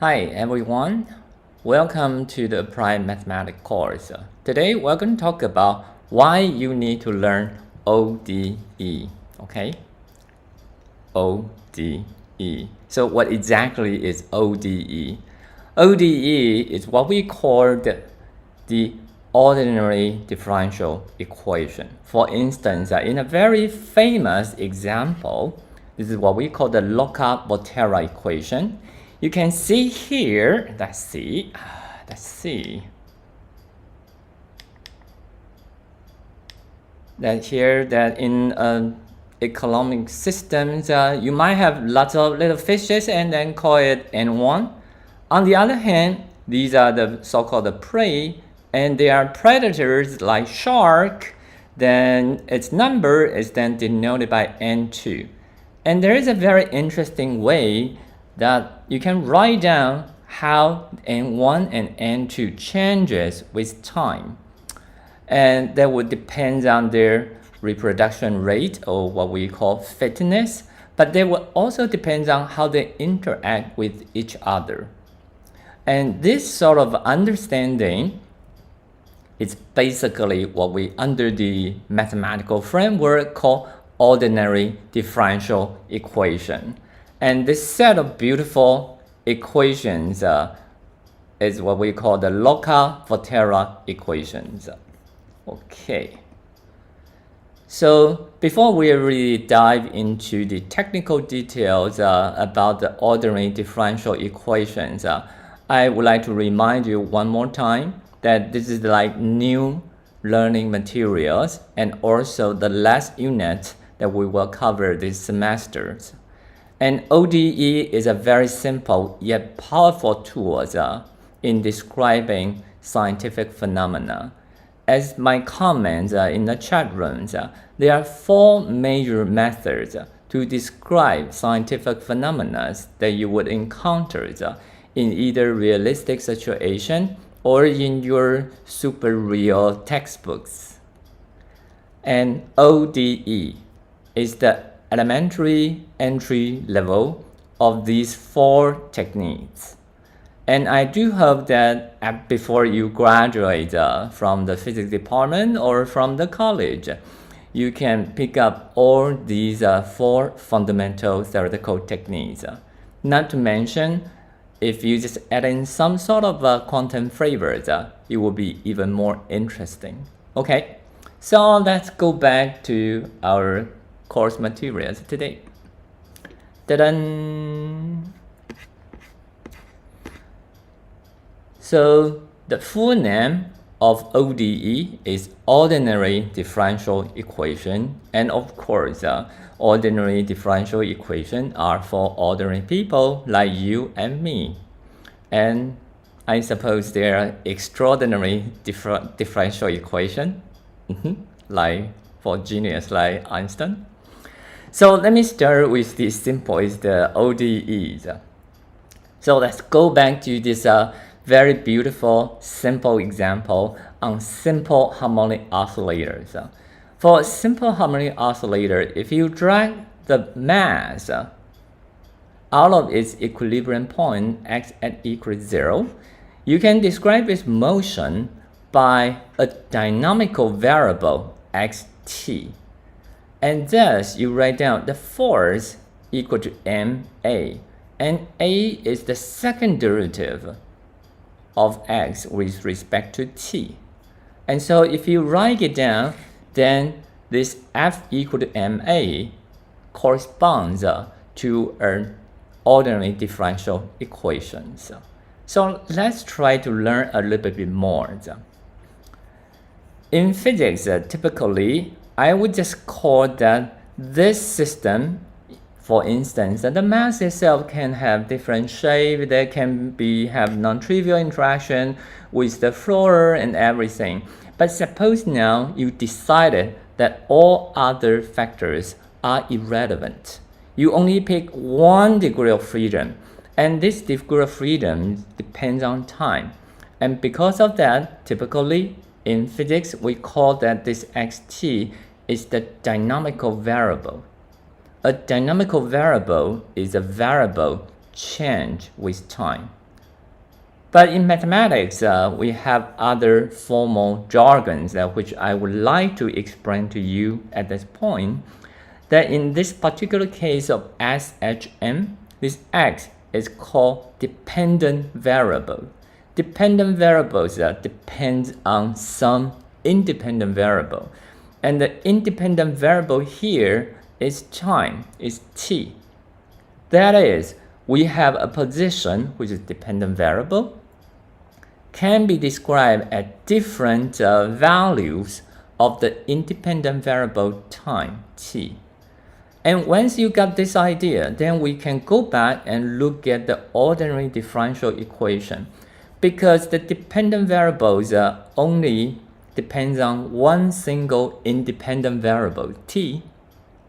Hi everyone, welcome to the Applied Mathematics course. Today we're going to talk about why you need to learn ODE, okay? ODE. So what exactly is ODE? ODE is what we call the ordinary differential equation. For instance, in a very famous example, this is what we call the Volterra equation. You can see here, let's see, that here that in economic systems, you might have lots of little fishes and then call it N1. On the other hand, these are the so-called prey, and they are predators like shark. Then its number is then denoted by N2. And there is a very interesting way that you can write down how N1 and N2 changes with time. And that would depend on their reproduction rate, or what we call fitness, but they will also depend on how they interact with each other. And this sort of understanding is basically what we, under the mathematical framework, call ordinary differential equation. And this set of beautiful equations is what we call the Volterra equations. Okay. So before we really dive into the technical details about the ordinary differential equations, I would like to remind you one more time that this is like new learning materials and also the last unit that we will cover this semester. And ODE is a very simple yet powerful tool in describing scientific phenomena. As my comments in the chat rooms, there are four major methods to describe scientific phenomena that you would encounter in either realistic situation or in your super real textbooks. And ODE is the elementary entry level of these four techniques. And I do hope that before you graduate from the physics department or from the college, you can pick up all these four fundamental theoretical techniques. Not to mention, if you just add in some sort of quantum flavors, it will be even more interesting. Okay, so let's go back to our course materials today. Ta-da! So the full name of ODE is ordinary differential equation, and of course ordinary differential equation are for ordinary people like you and me, and I suppose they are extraordinary differential equation like for genius like Einstein. So let me start with the simplest ODEs. So let's go back to this very beautiful simple example on simple harmonic oscillators. For simple harmonic oscillator, if you drag the mass out of its equilibrium point x at equals 0, you can describe its motion by a dynamical variable xt. And thus you write down the force equal to ma, and a is the second derivative of x with respect to t. And so if you write it down, then this f equal to ma corresponds to an ordinary differential equation. So let's try to learn a little bit more. In physics, typically, I would just call that this system, for instance, that the mass itself can have different shape, there can have non-trivial interaction with the floor and everything. But suppose now you decided that all other factors are irrelevant. You only pick one degree of freedom, and this degree of freedom depends on time. And because of that, typically in physics, we call that this xt is the dynamical variable. A dynamical variable is a variable change with time. But in mathematics, we have other formal jargons which I would like to explain to you at this point. That in this particular case of SHM, this X is called dependent variable. Dependent variables depend on some independent variable. And the independent variable here is time, is t. That is, we have a position which is dependent variable, can be described at different values of the independent variable time, t. And once you got this idea, then we can go back and look at the ordinary differential equation, because the dependent variables only depends on one single independent variable, t.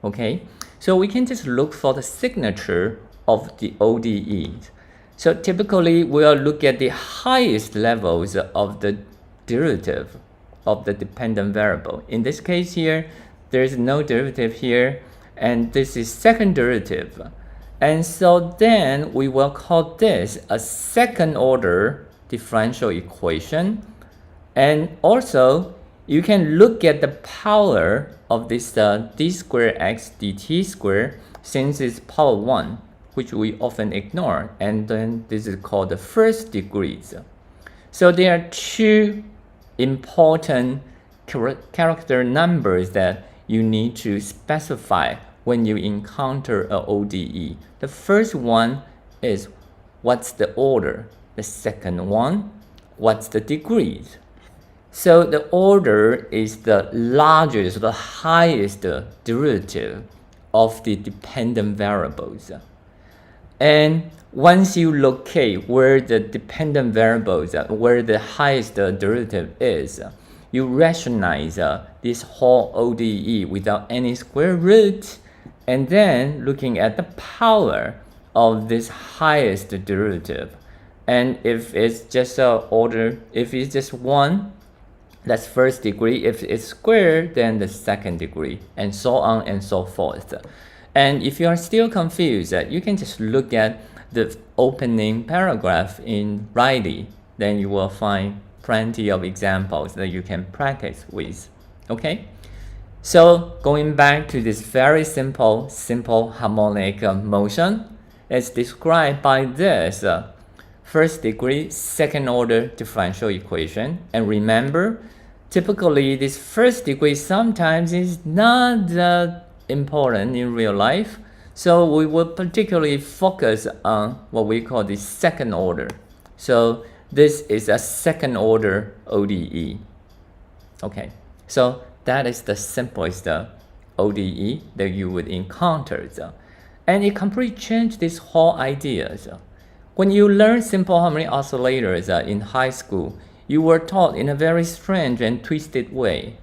Okay, so we can just look for the signature of the ODEs. So typically, we'll look at the highest levels of the derivative of the dependent variable. In this case here, there is no derivative here, and this is second derivative. And so then we will call this a second order differential equation. And also, you can look at the power of this d squared x dt squared, since it's power 1. Which we often ignore, and then this is called the first degrees. So there are two important character numbers that you need to specify when you encounter an ODE. The first one is what's the order. The second one, what's the degrees. So the order is the largest, the highest derivative of the dependent variables. And once you locate where the dependent variables, where the highest derivative is, you rationalize this whole ODE without any square root, and then looking at the power of this highest derivative. And if it's just if it's just 1, that's first degree. If it's squared, then the second degree, and so on and so forth. And if you are still confused, you can just look at the opening paragraph in Riley. Then you will find plenty of examples that you can practice with. Okay? So going back to this very simple harmonic motion, it's described by this first degree, second order differential equation. And remember, typically this first degree sometimes is not that important in real life, so we will particularly focus on what we call the second order. So this is a second order ODE. Okay, so that is the simplest ODE that you would encounter, and it completely changed this whole idea. When you learn simple harmonic oscillators in high school, you were taught in a very strange and twisted way,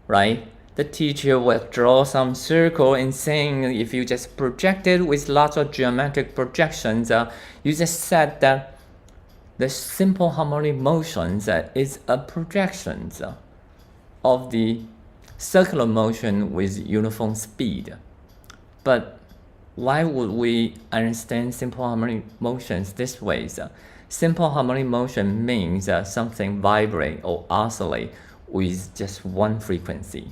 right? The teacher will draw some circle and saying if you just project it with lots of geometric projections, you just said that the simple harmonic motions is a projection of the circular motion with uniform speed. But why would we understand simple harmonic motions this way? Simple harmonic motion means something vibrate or oscillate with just one frequency.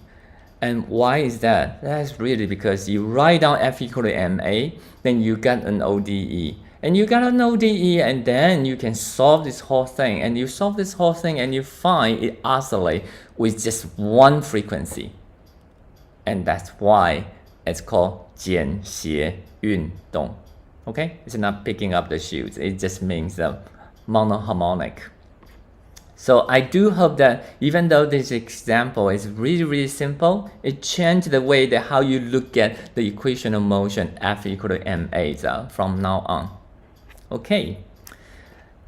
And why is that? That's really because you write down F equal to ma, then you get an ODE. And you got an ODE, and then you can solve this whole thing. And you solve this whole thing, and you find it oscillates with just one frequency. And that's why it's called 简谐运动. Okay? It's not picking up the shoes. It just means monoharmonic. So I do hope that even though this example is really simple, it changed the way that how you look at the equation of motion F equal to ma from now on. Okay.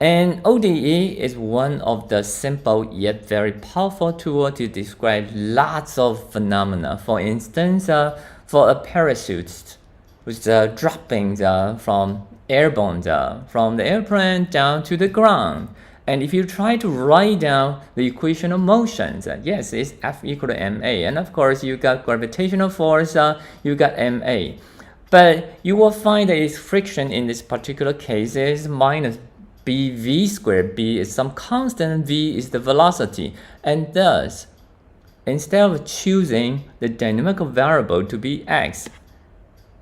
And ODE is one of the simple yet very powerful tools to describe lots of phenomena. For instance, for a parachute, with dropping from airborne from the airplane down to the ground. And if you try to write down the equation of motions, yes, it's F equal to ma. And of course, you got gravitational force, you got ma. But you will find that its friction in this particular case is minus bv squared. B is some constant, v is the velocity, and thus instead of choosing the dynamical variable to be x,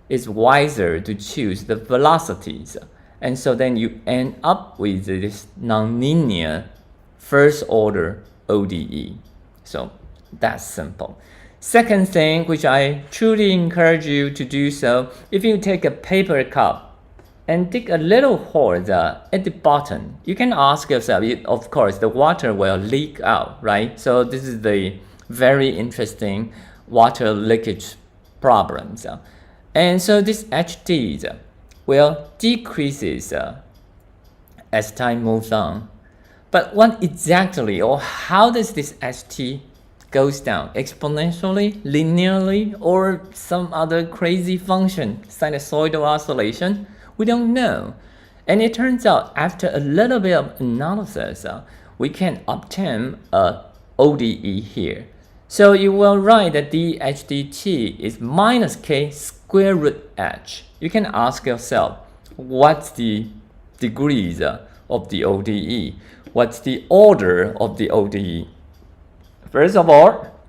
it's wiser to choose the velocities. And so then you end up with this nonlinear first order ODE. So that's simple. Second thing, which I truly encourage you to do so, if you take a paper cup and dig a little hole at the bottom, you can ask yourself, of course, the water will leak out, right? So this is the very interesting water leakage problems. And so this HD will decreases as time moves on. But what exactly, or how does this HT goes down? Exponentially, linearly, or some other crazy function, sinusoidal oscillation? We don't know. And it turns out after a little bit of analysis, we can obtain a ODE here. So you will write that dHdt is minus k square root h. You can ask yourself, what's the degrees of the ODE? What's the order of the ODE? First of all,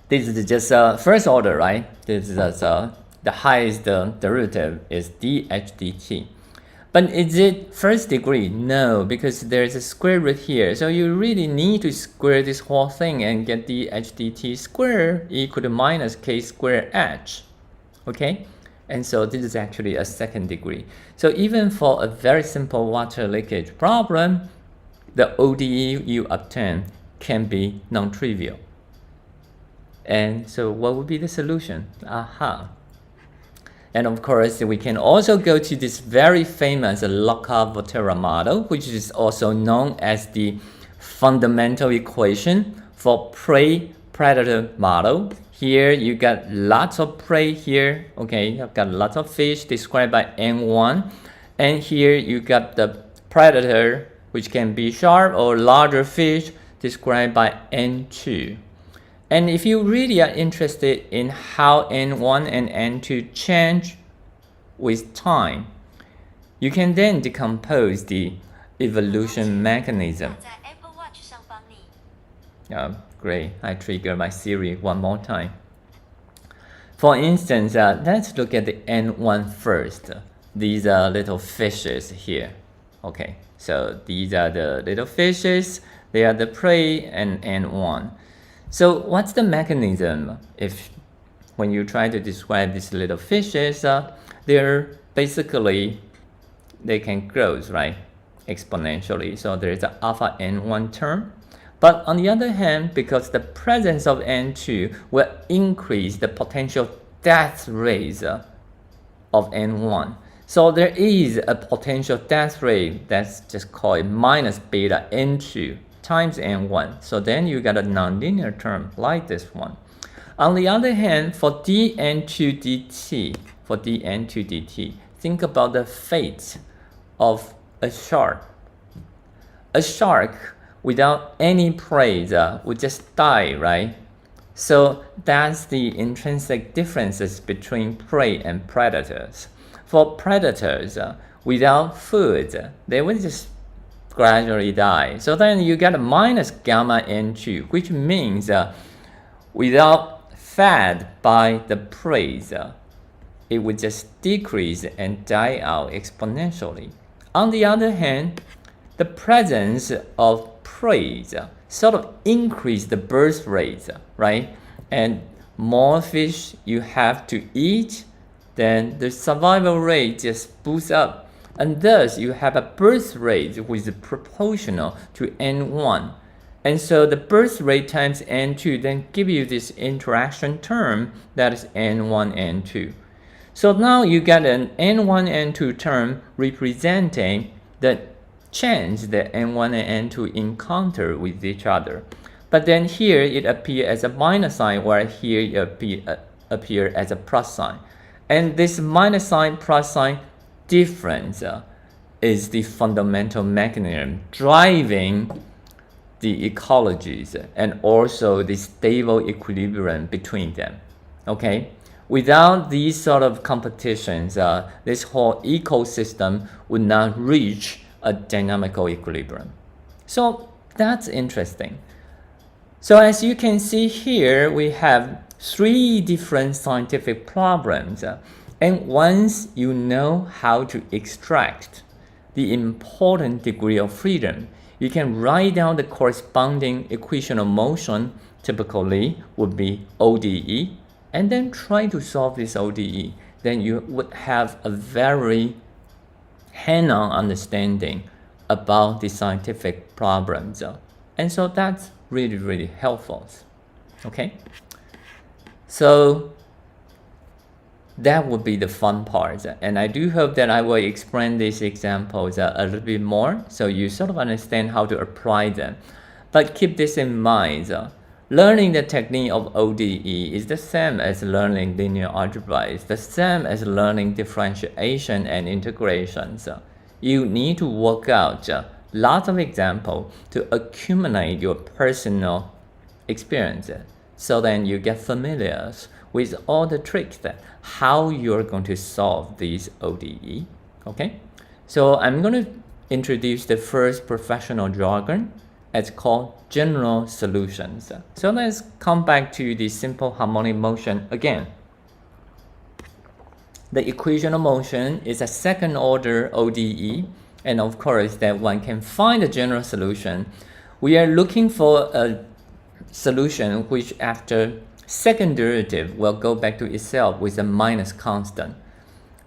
this is just first order, right? This is the highest derivative is dHdt. But is it first degree? No, because there's a square root here. So you really need to square this whole thing and get dHdt squared equal to minus k squared h. Okay? And so this is actually a second degree. So even for a very simple water leakage problem, the ODE you obtain can be non-trivial. And so what would be the solution? Aha. And of course, we can also go to this very famous Lotka-Volterra model, which is also known as the fundamental equation for prey-predator model. Here you got lots of prey here, okay, you've got lots of fish described by N1. And here you got the predator, which can be shark or larger fish described by N2. And if you really are interested in how N1 and N2 change with time, you can then decompose the evolution mechanism. Great, I trigger my Siri one more time. For instance, let's look at the N1 first. These are little fishes here. Okay, so these are the little fishes, they are the prey and N1. So what's the mechanism when you try to describe these little fishes? They're basically, they can grow, right, exponentially. So there's an alpha N1 term. But on the other hand, because the presence of N2 will increase the potential death rate of N1. So there is a potential death rate that's just called minus beta N2 times N1. So then you got a nonlinear term like this one. On the other hand, for dN2 dt, think about the fate of a shark. A shark without any prey would just die, right? So that's the intrinsic differences between prey and predators. For predators, without food, they would just gradually die. So then you get a minus gamma N2, which means without fed by the prey, it would just decrease and die out exponentially. On the other hand, the presence of prey sort of increase the birth rate, right? And more fish you have to eat, then the survival rate just boosts up. And thus you have a birth rate which is proportional to N1. And so the birth rate times N2 then give you this interaction term that is N1, N2. So now you get an N1, N2 term representing the change that N1 and N2 encounter with each other. But then here it appears as a minus sign, while here it appears as a plus sign. And this minus sign, plus sign difference is the fundamental mechanism driving the ecologies and also the stable equilibrium between them. Okay, Without these sort of competitions, this whole ecosystem would not reach a dynamical equilibrium. So that's interesting. So as you can see here, we have 3 different scientific problems. And once you know how to extract the important degree of freedom, you can write down the corresponding equation of motion, typically would be ODE, and then try to solve this ODE. Then you would have a very hand-on understanding about the scientific problems. And so that's really, really helpful. Okay? So that would be the fun part. And I do hope that I will explain these examples a little bit more so you sort of understand how to apply them. But keep this in mind. Learning the technique of ODE is the same as learning linear algebra. It's the same as learning differentiation and integrations. You need to work out lots of examples to accumulate your personal experience so then you get familiar with all the tricks that how you're going to solve these ODE. Okay, so I'm going to introduce the first professional jargon. It's called general solutions. So let's come back to the simple harmonic motion again. The equation of motion is a second order ODE, and of course that one can find a general solution. We are looking for a solution which after second derivative will go back to itself with a minus constant.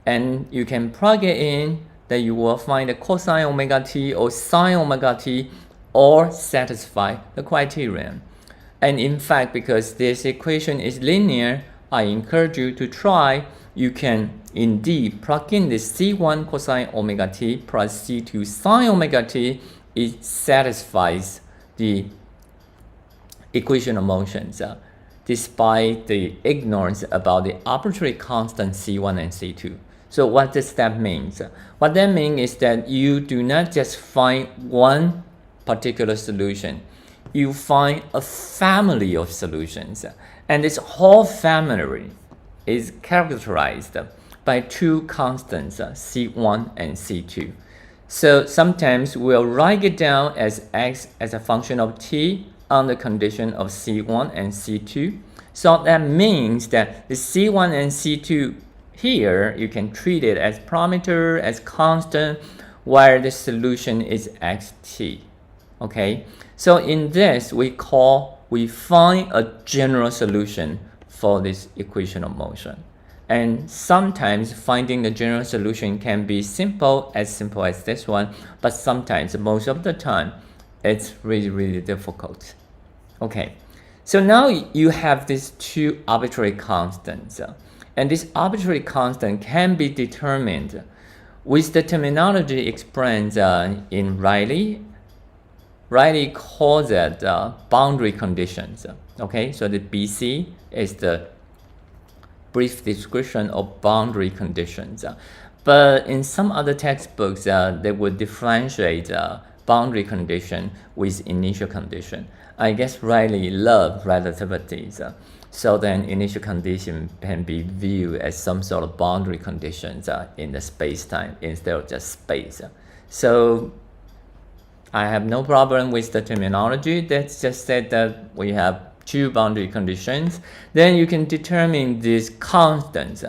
And you can plug it in that you will find a cosine omega t or sine omega t or satisfy the criterion. And in fact, because this equation is linear, I encourage you to try. You can indeed plug in the C1 cosine omega t plus C2 sine omega t. It satisfies the equation of motions despite the ignorance about the arbitrary constant C1 and C2. So what does that mean? What that means is that you do not just find one particular solution. You find a family of solutions. And this whole family is characterized by 2 constants, C1 and C2. So sometimes we'll write it down as x as a function of t on the condition of C1 and C2. So that means that the C1 and C2 here, you can treat it as parameter, as constant, while the solution is xt. Okay, so in this we find a general solution for this equation of motion. And sometimes finding the general solution can be simple as this one, but sometimes, most of the time, it's really, really difficult. Okay, so now you have these 2 arbitrary constants, and this arbitrary constant can be determined with the terminology explained in Riley. Riley calls it boundary conditions. Okay, so the BC is the brief description of boundary conditions. But in some other textbooks, they would differentiate boundary condition with initial condition. I guess Riley loved relativities. So then initial condition can be viewed as some sort of boundary conditions in the space-time instead of just space. So I have no problem with the terminology. That's just said that we have 2 boundary conditions. Then you can determine these constants.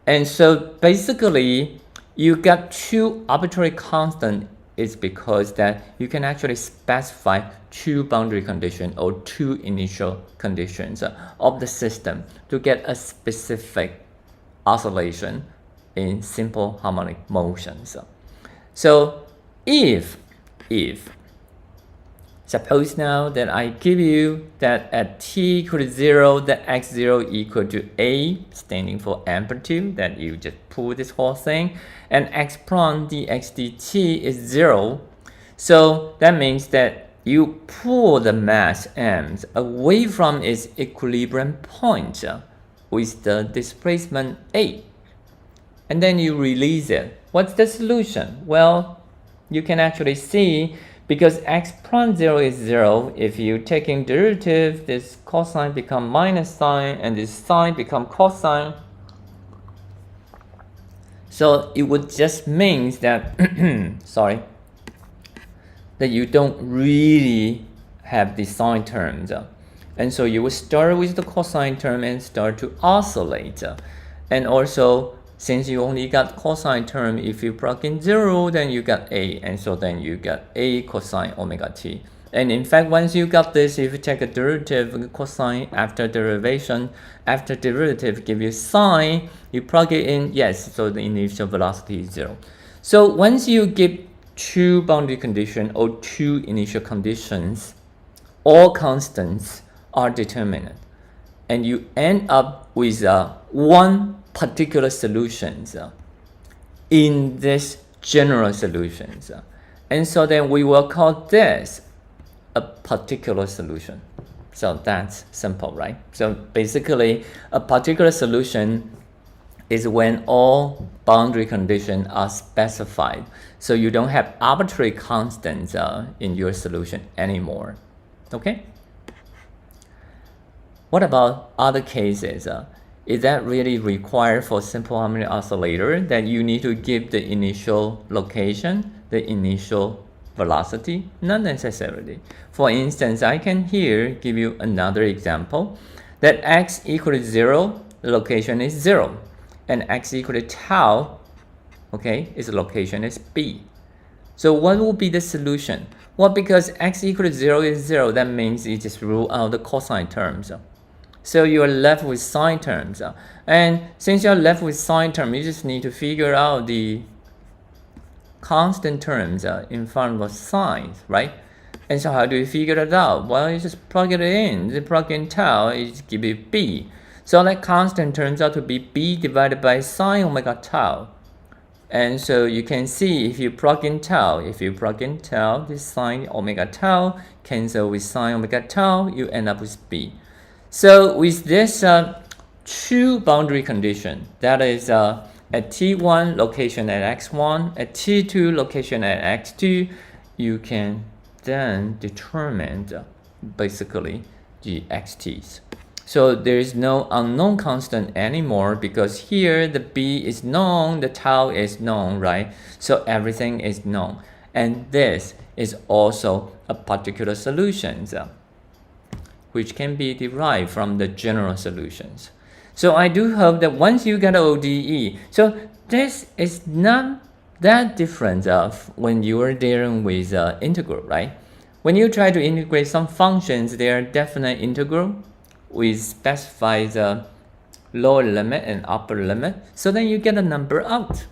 And so basically, you got 2 arbitrary constants is because that you can actually specify 2 boundary conditions or 2 initial conditions of the system to get a specific oscillation in simple harmonic motions. So if suppose now that I give you that at t equal to 0, that x0 equal to a, standing for amplitude, that you just pull this whole thing, and x prime dx dt is 0. So that means that you pull the mass m away from its equilibrium point with the displacement a. And then you release it. What's the solution? Well, you can actually see, because x prime 0 is 0, if you taking derivative, this cosine become minus sine and this sine become cosine. So it would just means that sorry, that you don't really have the sine terms. And so you will start with the cosine term and start to oscillate. And also, since you only got cosine term, if you plug in 0, then you got A. And so then you got A cosine omega t. And in fact, once you got this, if you take a derivative cosine after derivation, after derivative give you sine, you plug it in, yes, so the initial velocity is 0. So once you give two boundary conditions or two initial conditions, all constants are determinate. And you end up with one particular solution in this general solutions. And so then we will call this a particular solution. So that's simple, right? So basically, a particular solution is when all boundary conditions are specified. So you don't have arbitrary constants in your solution anymore. Okay? What about other cases? Is that really required for simple harmonic oscillator that you need to give the initial location, the initial velocity? Not necessarily. For instance, I can here give you another example that x equal to 0, the location is 0, and x equal to tau, okay, its location is b. So what will be the solution? Well, because x equal to 0 is 0, that means you just rule out the cosine terms. So you are left with sine terms. And since you're left with sine terms, you just need to figure out the constant terms in front of sine, right? And so how do you figure it out? Well, you just plug it in. You plug in tau, it give you b. So that constant turns out to be b divided by sine omega tau. And so you can see if you plug in tau, this sine omega tau cancel with sine omega tau, you end up with b. So with this two boundary condition, that is at t1 location at x1, at t2 location at x2, you can then determine basically the xt's. So there is no unknown constant anymore because here the b is known, the tau is known, right? So everything is known. And this is also a particular solution, which can be derived from the general solutions. So I do hope that once you get ODE, so this is not that different when you are dealing with integral, right? When you try to integrate some functions, they are definite integral. We specify the lower limit and upper limit, so then you get a number out.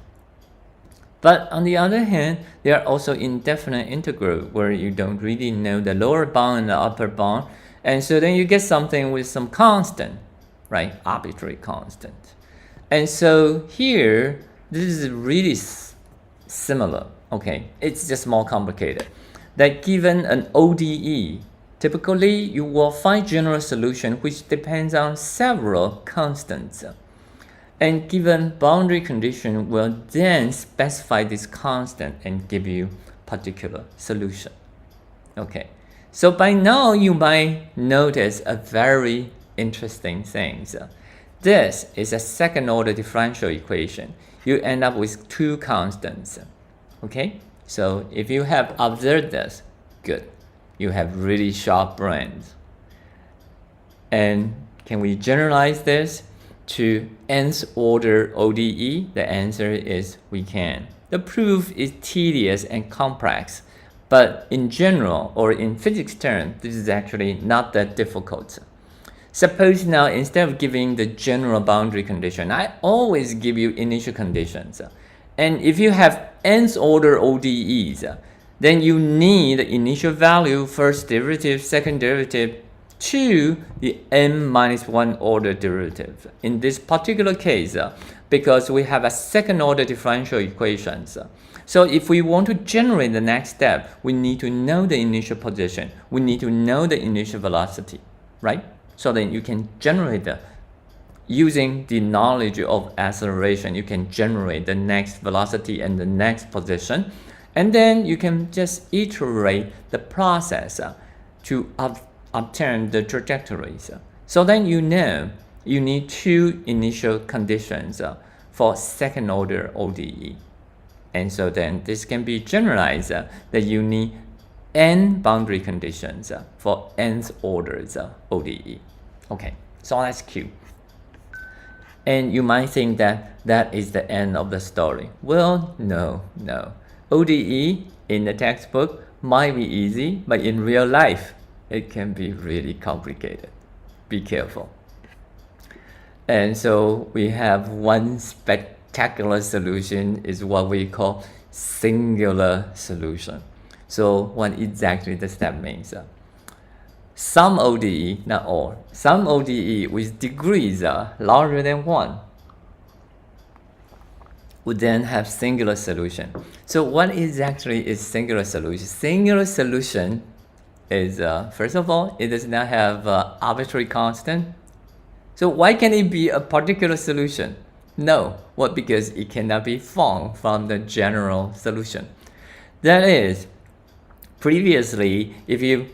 But on the other hand, they are also indefinite integral where you don't really know the lower bound and the upper bound. And so then you get something with some constant, right? Arbitrary constant. And so here, this is really similar, okay? It's just more complicated. That given an ODE, typically you will find general solution which depends on several constants. And given boundary condition will then specify this constant and give you particular solution. Okay. So by now you might notice a very interesting thing. This is a second order differential equation. You end up with two constants. Okay? So if you have observed this, good. You have really sharp brains. And can we generalize this to nth order ODE? The answer is we can. The proof is tedious and complex. But in general, or in physics terms, this is actually not that difficult. Suppose now, instead of giving the general boundary condition, I always give you initial conditions. And if you have nth order ODEs, then you need the initial value, first derivative, second derivative, to the n minus 1 order derivative. In this particular case, because we have a second order differential equations. So if we want to generate the next step, we need to know the initial position. We need to know the initial velocity, right? So then you can generate using the knowledge of acceleration, you can generate the next velocity and the next position. And then you can just iterate the process to obtain the trajectories. So then you know you need two initial conditions for second order ODE. And so then this can be generalized that you need n boundary conditions for nth orders ODE. Okay, so that's Q. And you might think that that is the end of the story. Well, no. ODE in the textbook might be easy, but in real life, it can be really complicated. Be careful. And so we have one spectacular solution is what we call singular solution. So what exactly does that mean? Some ODE, not all, some ODE with degrees larger than 1 would then have singular solution. So what exactly is singular solution? Singular solution is, first of all, it does not have arbitrary constant. So why can it be a particular solution? No, well, because it cannot be formed from the general solution. That is, previously, if you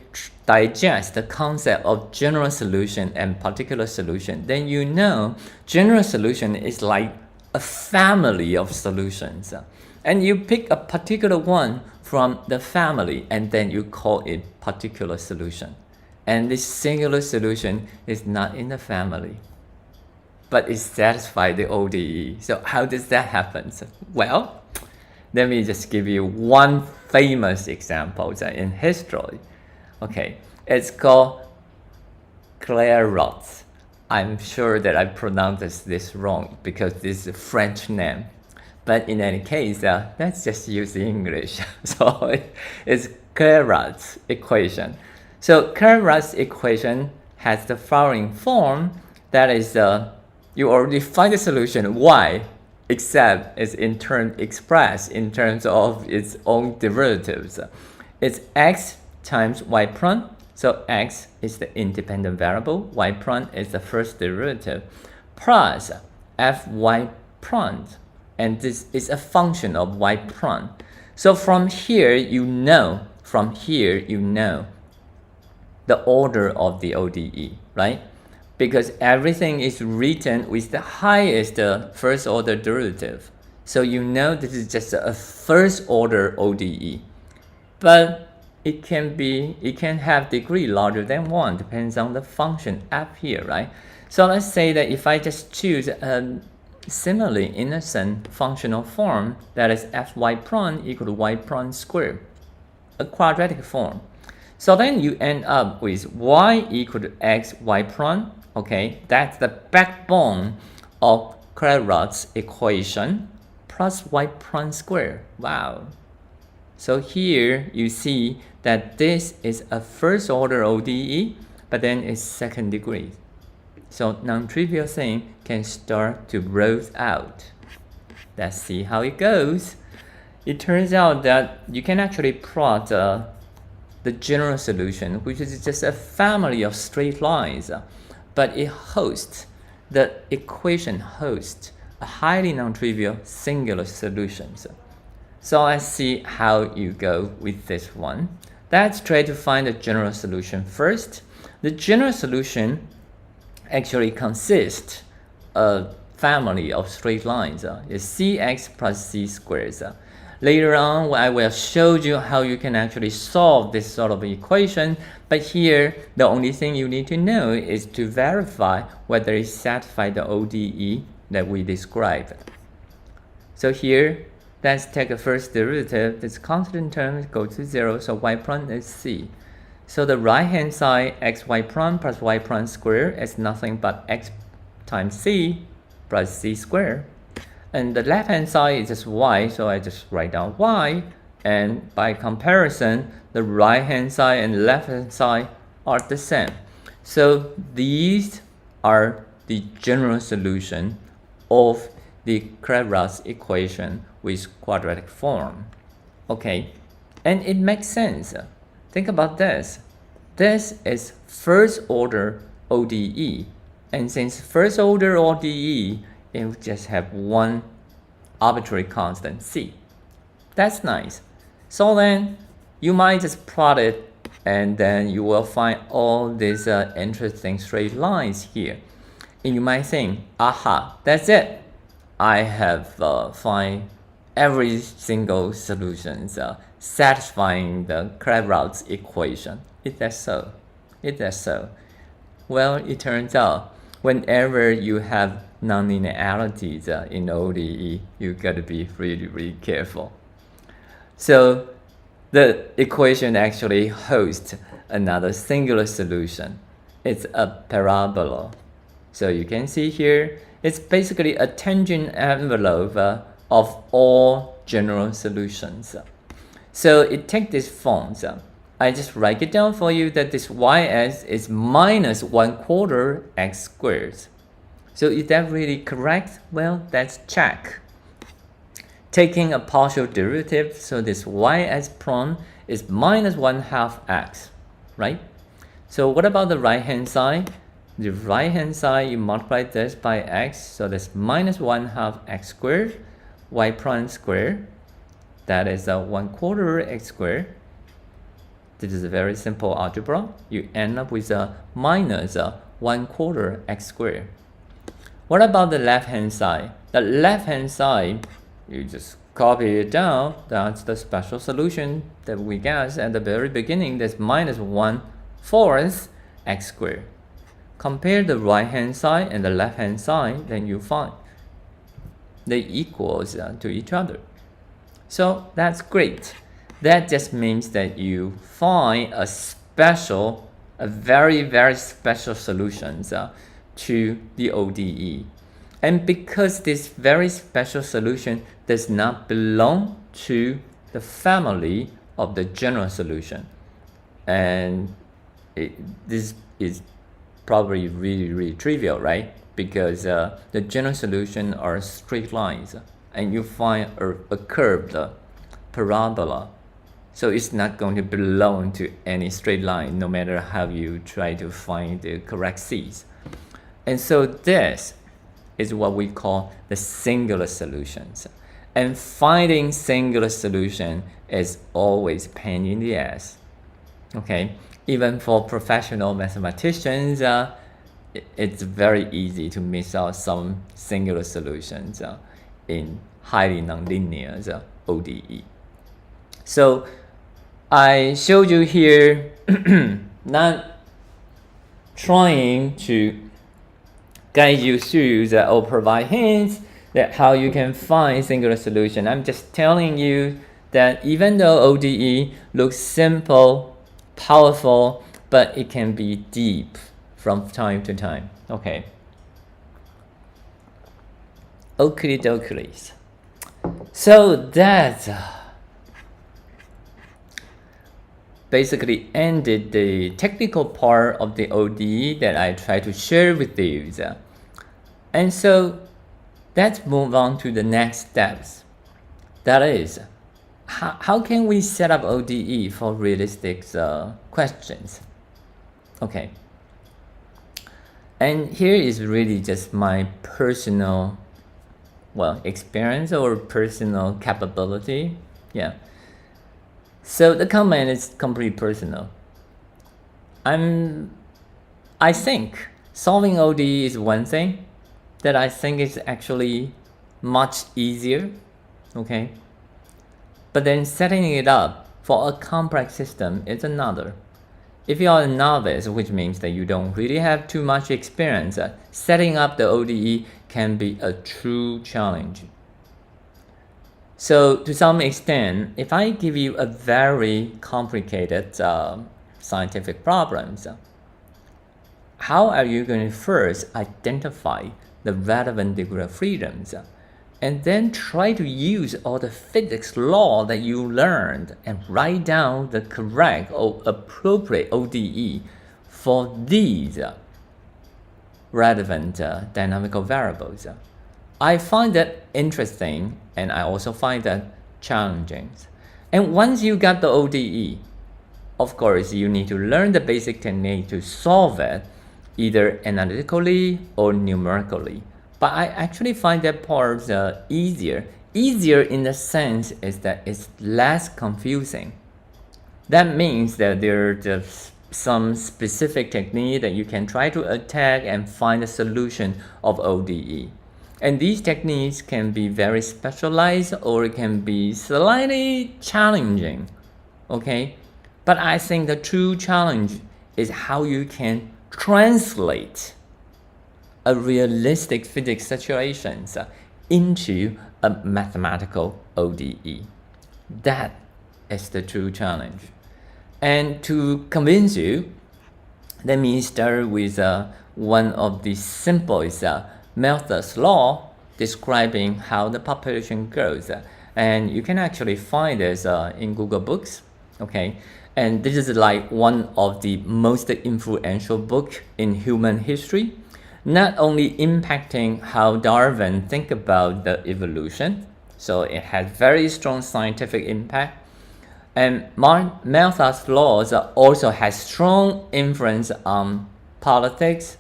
digest the concept of general solution and particular solution, then you know general solution is like a family of solutions. And you pick a particular one from the family and then you call it particular solution. And this singular solution is not in the family, but it satisfies the ODE. So how does that happen? Well, let me just give you one famous example in history. Okay, it's called Clairaut. I'm sure that I pronounced this wrong because this is a French name. But in any case, let's just use English. So it's Clairaut's equation. So Clairaut's equation has the following form. That is, you already find the solution y, except it's expressed in terms of its own derivatives. It's x times y prime. So x is the independent variable, y prime is the first derivative, plus fy prime, and this is a function of y prime. So from here you know the order of the ODE, right? Because everything is written with the highest first order derivative. So you know this is just a first order ODE. But it can have degree larger than 1, depends on the function f here, right? So let's say that if I just choose a similarly innocent functional form, that is fy prime equal to y prime squared, a quadratic form. So then you end up with y equal to x y prime. Okay, that's the backbone of Clairaut's equation plus y prime squared. Wow. So here you see that this is a first order ODE, but then it's second degree. So non-trivial thing can start to roll out. Let's see how it goes. It turns out that you can actually plot the general solution, which is just a family of straight lines, but the equation hosts a highly non-trivial singular solutions. So let's see how you go with this one. Let's try to find the general solution first. The general solution actually consists of a family of straight lines. It's cx plus c squared. Later on, I will show you how you can actually solve this sort of equation. But here, the only thing you need to know is to verify whether it satisfies the ODE that we described. So here, let's take a first derivative. This constant term goes to 0, so y prime is c. So the right-hand side, xy prime plus y prime squared is nothing but x times c plus c squared. And the left-hand side is just y, so I just write down y. And by comparison, the right-hand side and left-hand side are the same. So these are the general solution of the Clairaut's equation with quadratic form. Okay, and it makes sense. Think about this. This is first order ODE. And since first order ODE, it will just have one arbitrary constant, c. That's nice. So then you might just plot it and then you will find all these interesting straight lines here. And you might think, aha, that's it. I have find every single solution satisfying the Bernoulli equation. Is that so? Is that so? Well, it turns out whenever you have nonlinearities in ODE, you gotta be really, really careful. So the equation actually hosts another singular solution. It's a parabola. So you can see here, it's basically a tangent envelope of all general solutions. So it takes this form. I just write it down for you that this ys is minus 1/4 x squared. So is that really correct? Well, let's check. Taking a partial derivative, so this ys prime is minus 1/2 x, right? So what about the right hand side? The right hand side, you multiply this by x, so that's minus 1/2 x squared, y prime squared, that is 1/4 x squared. This is a very simple algebra. You end up with a minus 1/4 x squared. What about the left hand side? The left hand side, you just copy it down. That's the special solution that we got at the very beginning. That's minus 1/4 x squared. Compare the right hand side and the left hand side, then you find they equals to each other. So that's great. That just means that you find a very, very special solutions to the ODE. And because this very special solution does not belong to the family of the general solution, and this is probably really, really trivial, right? Because the general solution are straight lines, and you find a curved parabola. So it's not going to belong to any straight line, no matter how you try to find the correct C's. And so this is what we call the singular solutions. And finding singular solution is always pain in the ass. Okay, even for professional mathematicians, it's very easy to miss out some singular solutions in highly nonlinear ODE. So I showed you here, not trying to guide you through or provide hints that how you can find singular solution. I'm just telling you that even though ODE looks simple, powerful, but it can be deep from time to time. Okay. Oakley dokley. So that basically ended the technical part of the ODE that I tried to share with you. And so let's move on to the next steps. That is, how can we set up ODE for realistic questions? Okay. And here is really just my personal, experience or personal capability. Yeah. So the comment is completely personal. I think solving ODE is one thing that I think is actually much easier, okay? But then setting it up for a complex system is another. If you are a novice, which means that you don't really have too much experience, setting up the ODE can be a true challenge. So to some extent, if I give you a very complicated scientific problem, how are you going to first identify the relevant degree of freedoms and then try to use all the physics law that you learned and write down the correct or appropriate ODE for these relevant dynamical variables? I find that interesting, and I also find that challenging. And once you got the ODE, of course, you need to learn the basic technique to solve it, either analytically or numerically. But I actually find that part easier. Easier in the sense is that it's less confusing. That means that there's some specific technique that you can try to attack and find a solution of ODE. And these techniques can be very specialized or it can be slightly challenging, okay? But I think the true challenge is how you can translate a realistic physics situations into a mathematical ODE. That is the true challenge. And to convince you, let me start with one of the simplest Malthus law describing how the population grows. And you can actually find this in Google Books, okay? And this is like one of the most influential books in human history, not only impacting how Darwin think about the evolution, so it has very strong scientific impact, and Malthus laws also has strong influence on politics,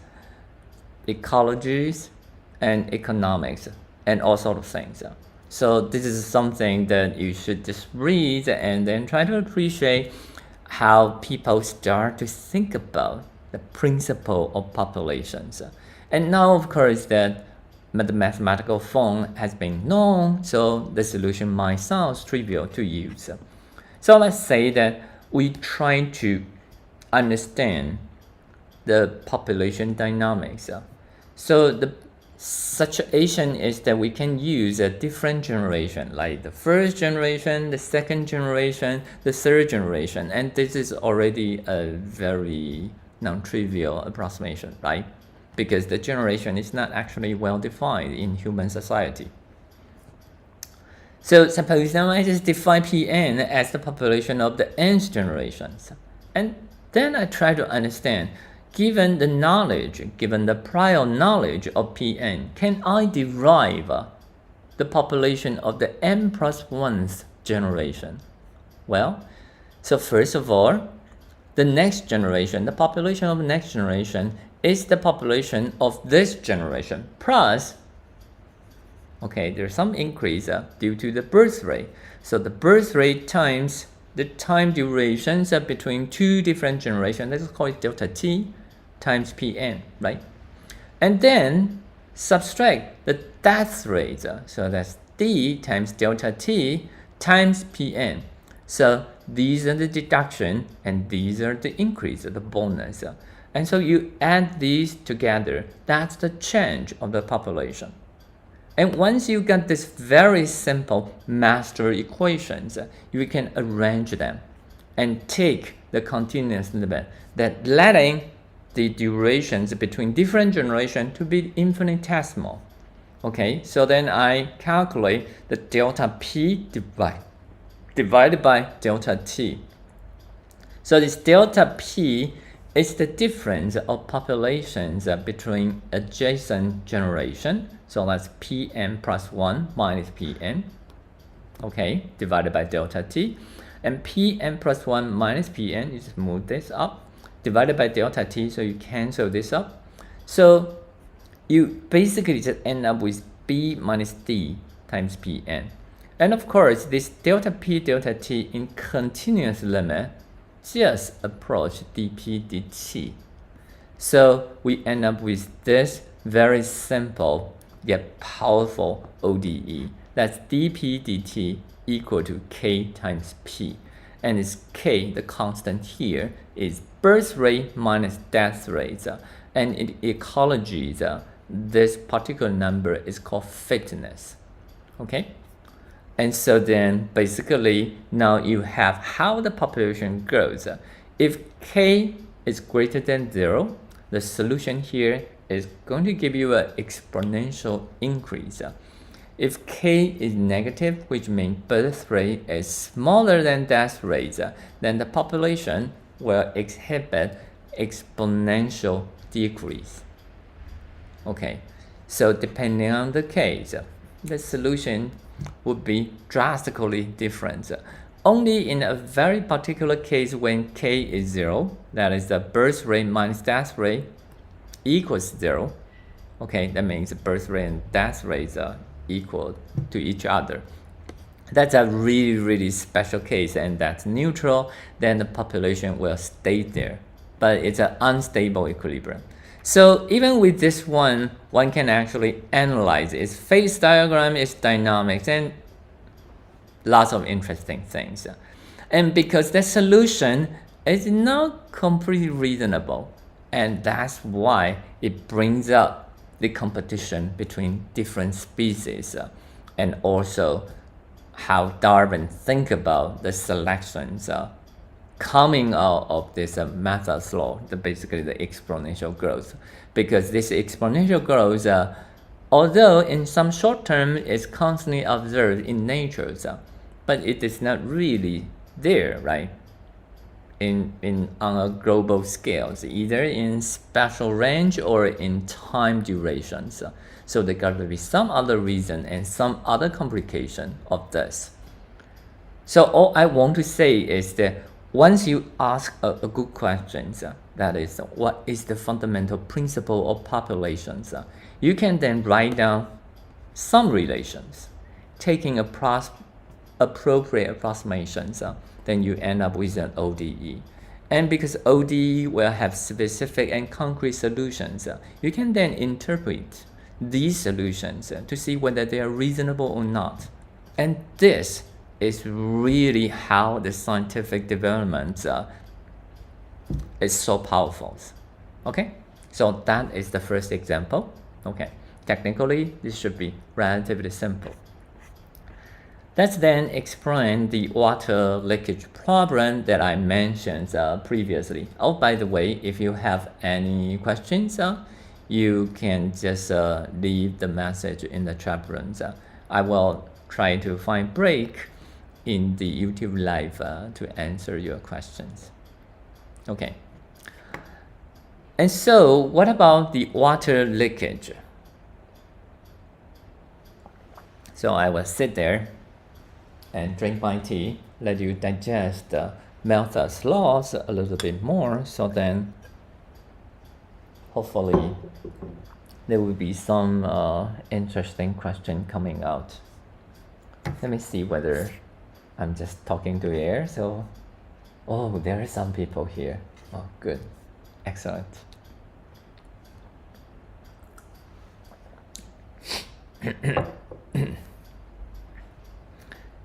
ecologies, and economics, and all sorts of things. So this is something that you should just read and then try to appreciate how people start to think about the principle of populations. And now, of course, that the mathematical form has been known, so the solution might sound trivial to use. So let's say that we try to understand the population dynamics. So the situation is that we can use a different generation, like the first generation, the second generation, the third generation, and this is already a very non-trivial approximation, right? Because the generation is not actually well defined in human society. So suppose now I just define Pn as the population of the nth generations. And then I try to understand, given the knowledge, given the prior knowledge of Pn, can I derive the population of the n plus 1th generation? Well, so first of all, the next generation, the population of the next generation is the population of this generation plus, okay, there's some increase due to the birth rate. So the birth rate times the time durations between two different generations, let's call it delta t times Pn, right? And then subtract the death rate. So that's d times delta t times Pn. So these are the deduction and these are the increase, the bonus. And so you add these together, that's the change of the population. And once you get this very simple master equations, you can arrange them and take the continuous limit that letting the durations between different generations to be infinitesimal. Okay, so then I calculate the delta p divided by delta t. So this delta p is the difference of populations between adjacent generation. So that's Pn plus 1 minus Pn, okay, divided by delta t. And Pn plus 1 minus Pn, you just move this up, divided by delta t, so you cancel this up. So you basically just end up with b minus d times Pn. And of course, this delta p, delta t in continuous limit just approach dp dt. So we end up with this very simple yet powerful ODE. That's dp dt equal to k times p. And it's k, the constant here, is birth rate minus death rate. And in ecology, this particular number is called fitness. Okay? And so then basically now you have how the population grows. If k is greater than 0, the solution here is going to give you an exponential increase. If k is negative, which means birth rate is smaller than death rate, then the population will exhibit exponential decrease. Okay, so depending on the case, the solution would be drastically different. Only in a very particular case when k is 0, that is the birth rate minus death rate equals 0. Okay, that means the birth rate and death rates are equal to each other. That's a really, really special case, and that's neutral, then the population will stay there. But it's an unstable equilibrium. So even with this one can actually analyze its phase diagram, its dynamics, and lots of interesting things. And because the solution is not completely reasonable, and that's why it brings up the competition between different species, and also how Darwin think about the selections coming out of this Matthew's law, basically the exponential growth. Because this exponential growth, although in some short term is constantly observed in nature, but it is not really there, right? On a global scale, either in spatial range or in time durations. So there got to be some other reason and some other complication of this. So all I want to say is that once you ask a good question, that is, what is the fundamental principle of populations, you can then write down some relations, taking appropriate approximations, then you end up with an ODE. And because ODE will have specific and concrete solutions, you can then interpret these solutions to see whether they are reasonable or not. And this is really how the scientific development is so powerful. Okay, so that is the first example. Okay, technically this should be relatively simple. Let's then explain the water leakage problem that I mentioned previously. Oh, by the way, if you have any questions, you can just leave the message in the chat rooms. I will try to find break in the YouTube live to answer your questions. Okay. And so what about the water leakage? So I will sit there and drink my tea, let you digest Malthus laws a little bit more, so then hopefully there will be some interesting question coming out. Let me see whether I'm just talking to air. So, oh, there are some people here. Oh, good, excellent.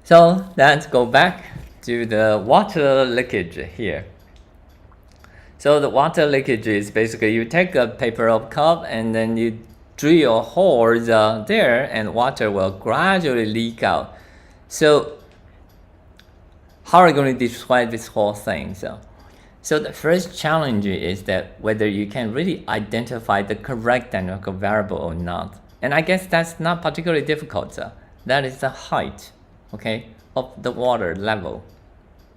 So let's go back to the water leakage here. So the water leakage is basically you take a paper cup and then you drill holes there, and water will gradually leak out. So how are you going to describe this whole thing? So the first challenge is that whether you can really identify the correct dynamical variable or not. And I guess that's not particularly difficult. That is the height, okay, of the water level.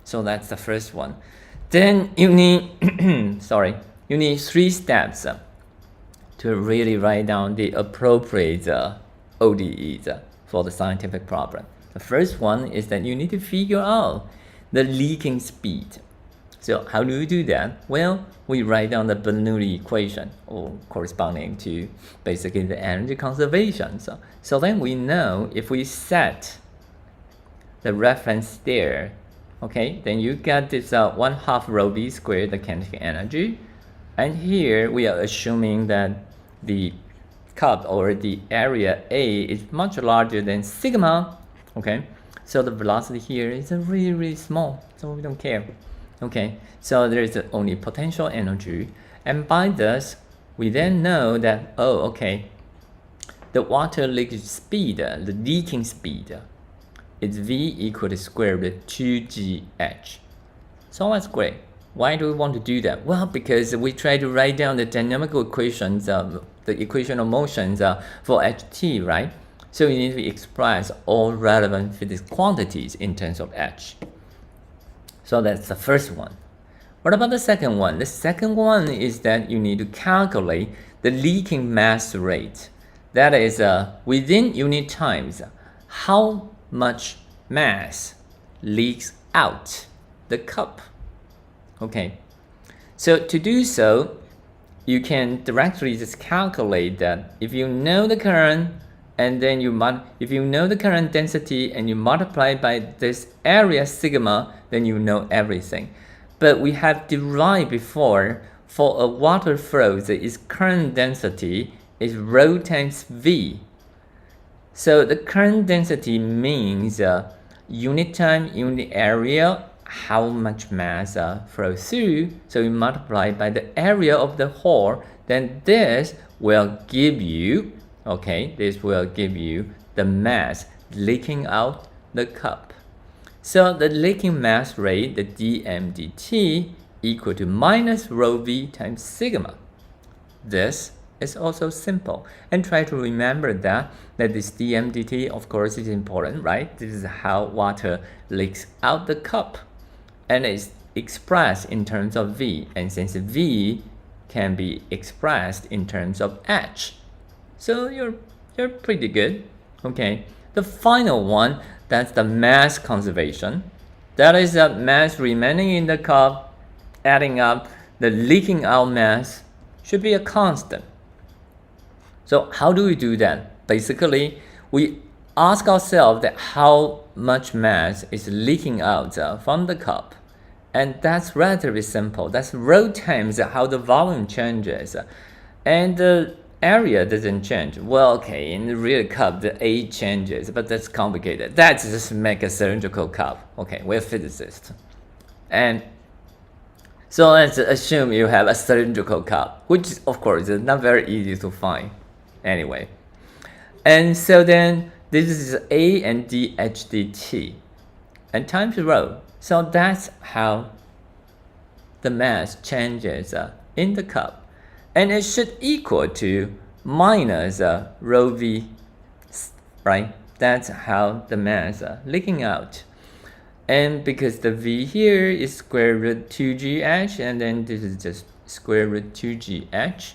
So that's the first one. Then you need, you need 3 steps to really write down the appropriate ODEs for the scientific problem. The first one is that you need to figure out the leaking speed. So how do you do that? Well, we write down the Bernoulli equation, or corresponding to basically the energy conservation. So then we know if we set the reference there, okay, then you get this 1/2 rho v squared, the kinetic energy. And here we are assuming that the cup or the area A is much larger than sigma, okay? So the velocity here is really, really small, so we don't care. Okay, so there is only potential energy, and by this we then know that, oh, okay, the water leakage speed, the leaking speed, is V equal to square root of 2gh. So that's great. Why do we want to do that? Well, because we try to write down the dynamical equations, the equation of motions for ht, right? So you need to express all relevant physics quantities in terms of h. So that's the first one. What about the second one? The second one is that you need to calculate the leaking mass rate. That is within unit times, how much mass leaks out the cup. Okay, so to do so, you can directly just calculate that if you know the current, and then if you know the current density and you multiply by this area sigma, then you know everything. But we have derived before for a water flow, its current density is rho times V. So the current density means unit time, unit area, how much mass flows through. So you multiply by the area of the hole, then this will give you, this will give you the mass leaking out the cup. So the leaking mass rate, the dm dt, equal to minus rho v times sigma. This is also simple. And try to remember that this dm dt, of course, is important, right? This is how water leaks out the cup. And it's expressed in terms of v. And since v can be expressed in terms of h, so you're pretty good. Okay. The final one, that's the mass conservation. That is the mass remaining in the cup, adding up the leaking out mass should be a constant. So how do we do that? Basically, we ask ourselves that how much mass is leaking out from the cup. And that's relatively simple. That's rho times how the volume changes. And the area doesn't change. Well, okay, in the real cup, the A changes, but that's complicated. That's just make a cylindrical cup. Okay, we're physicists. And so let's assume you have a cylindrical cup, which of course is not very easy to find anyway. And so then this is A and dH dt and times rho. So that's how the mass changes in the cup. And it should equal to minus rho v, right? That's how the mass leaking out. And because the v here is square root 2gh, and then this is just square root 2gh,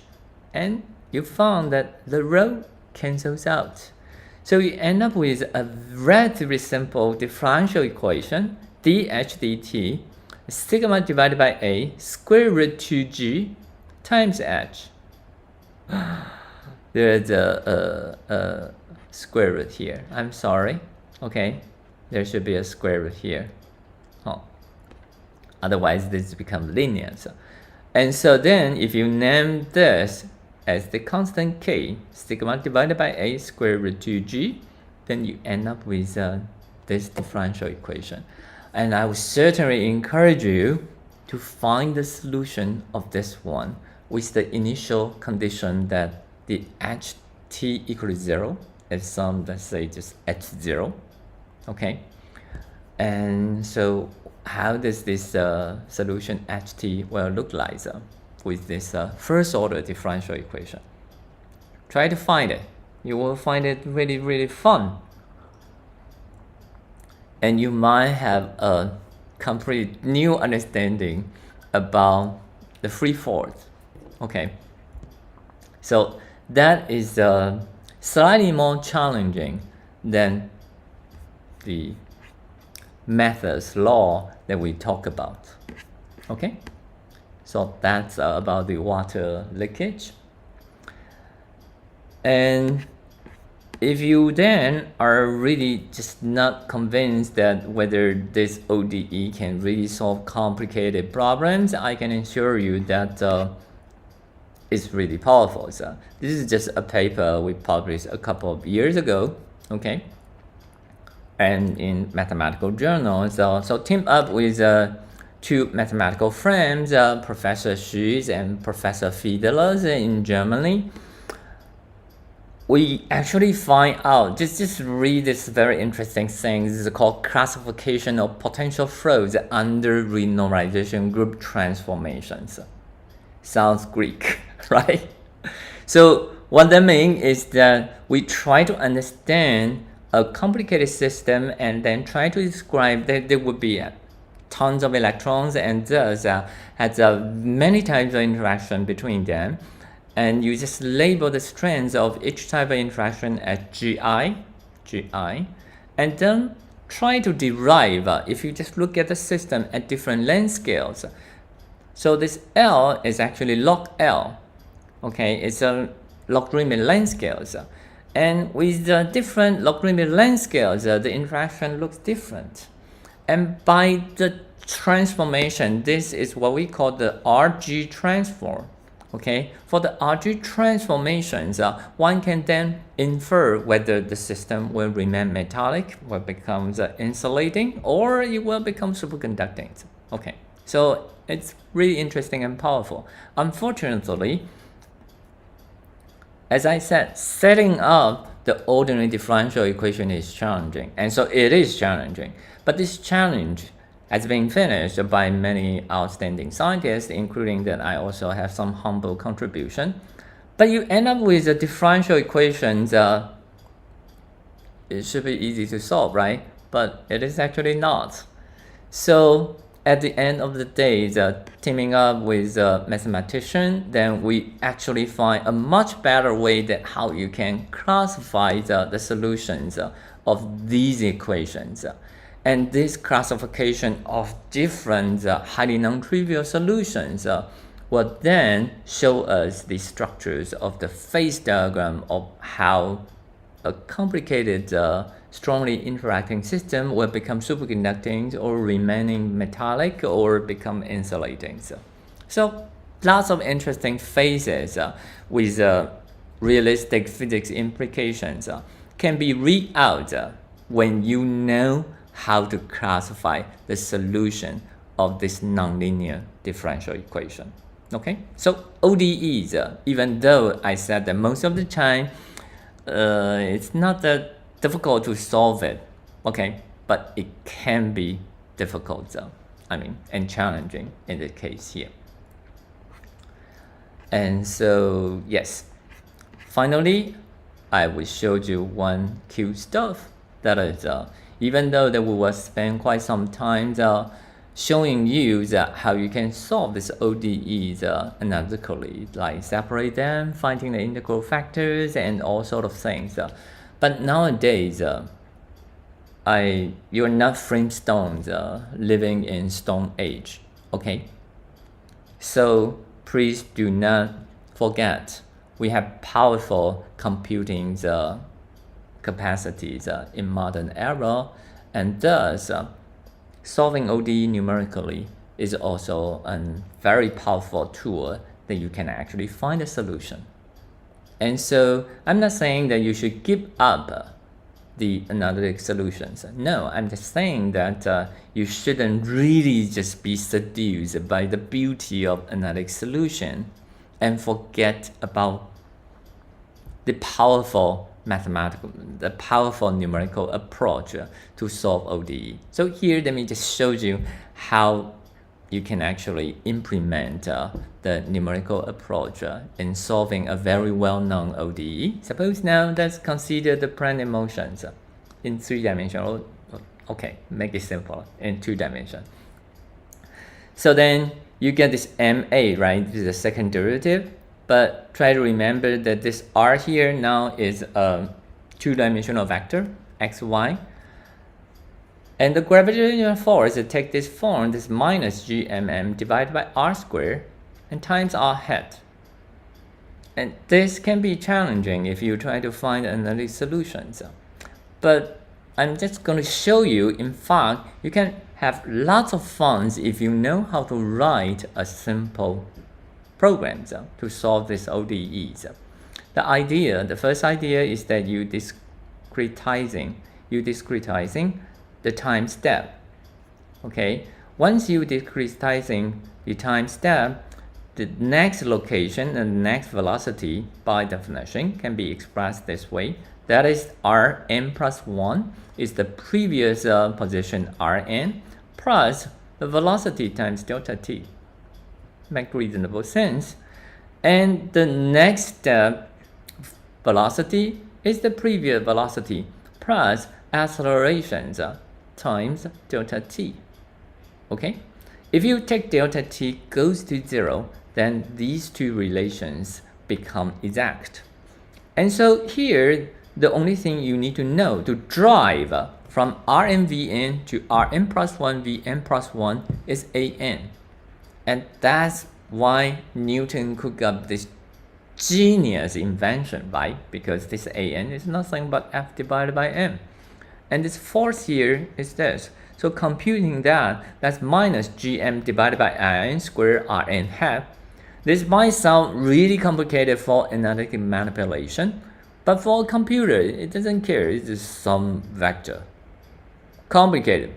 and you found that the rho cancels out. So you end up with a relatively simple differential equation, dH dt, sigma divided by a square root 2g times h. There's a square root here. I'm sorry. Okay, there should be a square root here. Oh, otherwise this becomes linear. And so then if you name this as the constant k, sigma divided by a square root 2g, then you end up with this differential equation. And I would certainly encourage you to find the solution of this one with the initial condition that the ht equals 0, if some, let's say, just h0. Okay, and so how does this solution ht will look like with this first order differential equation? Try to find it. You will find it really, really fun. And you might have a complete new understanding about the free falls. Okay, so that is slightly more challenging than the methods law that we talk about. Okay, so that's about the water leakage. And if you then are really just not convinced that whether this ODE can really solve complicated problems, I can assure you that it's really powerful. So this is just a paper we published a couple of years ago, okay? And in mathematical journals, so teamed up with two mathematical friends, Professor Schütz and Professor Fiedler in Germany. We actually find out, just read this very interesting thing. This is called classification of potential flows under renormalization group transformations. Sounds Greek, right? So what that means is that we try to understand a complicated system and then try to describe that there would be tons of electrons and thus has many types of interaction between them. And you just label the strengths of each type of interaction as GI, and then try to derive, if you just look at the system at different length scales. So this L is actually log L, okay? It's a logarithmic length scales. And with the different logarithmic length scales, the interaction looks different. And by the transformation, this is what we call the RG transform. Okay, for the RG transformations, one can then infer whether the system will remain metallic, will become insulating, or it will become superconducting. Okay, so it's really interesting and powerful. Unfortunately, as I said, setting up the ordinary differential equation is challenging, and so it is challenging. But this challenge has been finished by many outstanding scientists, including that I also have some humble contribution. But you end up with the differential equations, it should be easy to solve, right? But it is actually not. So at the end of the day, teaming up with a mathematician, then we actually find a much better way that how you can classify the solutions of these equations. And this classification of different highly non-trivial solutions will then show us the structures of the phase diagram of how a complicated, strongly interacting system will become superconducting or remaining metallic or become insulating. So lots of interesting phases with realistic physics implications can be read out when you know how to classify the solution of this nonlinear differential equation. Okay, so ODEs, even though I said that most of the time it's not that difficult to solve it, okay, but it can be difficult, and challenging in the case here. And so, yes, finally, I will show you one cute stuff that is, even though that we will spend quite some time showing you how you can solve this ODEs analytically, like separate them, finding the integral factors, and all sort of things. But nowadays, you're not Flintstones living in Stone Age, okay? So please do not forget we have powerful computing capacities in modern era, and thus solving ODE numerically is also a very powerful tool that you can actually find a solution. And so I'm not saying that you should give up the analytic solutions. No, I'm just saying that you shouldn't really just be seduced by the beauty of analytic solution and forget about the powerful numerical approach to solve ODE. So here, let me just show you how you can actually implement the numerical approach in solving a very well-known ODE. Suppose now let's consider the planet motions in 3-dimensional. Okay, make it simple in 2 dimensions. So then you get this MA, right? This is the second derivative. But try to remember that this R here now is a 2-dimensional vector, x, y. And the gravitational force take this form, this minus gmm divided by r squared and times r hat. And this can be challenging if you try to find analytic solutions. But I'm just going to show you, in fact, you can have lots of fun if you know how to write a simple programs to solve this ODEs. The first idea is that you discretizing the time step. Okay, once you discretizing the time step, the next location and the next velocity by definition can be expressed this way. That is Rn plus 1 is the previous position Rn plus the velocity times delta t. Make reasonable sense. And the next step velocity is the previous velocity plus accelerations times delta t. Okay, if you take delta t goes to 0, then these two relations become exact. And so here the only thing you need to know to drive from Rn Vn to Rn plus 1 Vn plus 1 is An. And that's why Newton cooked up this genius invention, right? Because this An is nothing but F divided by m. And this force here is this. So computing that, that's minus gm divided by in squared Rn hat. This might sound really complicated for analytic manipulation, but for a computer, it doesn't care. It's just some vector. Complicated,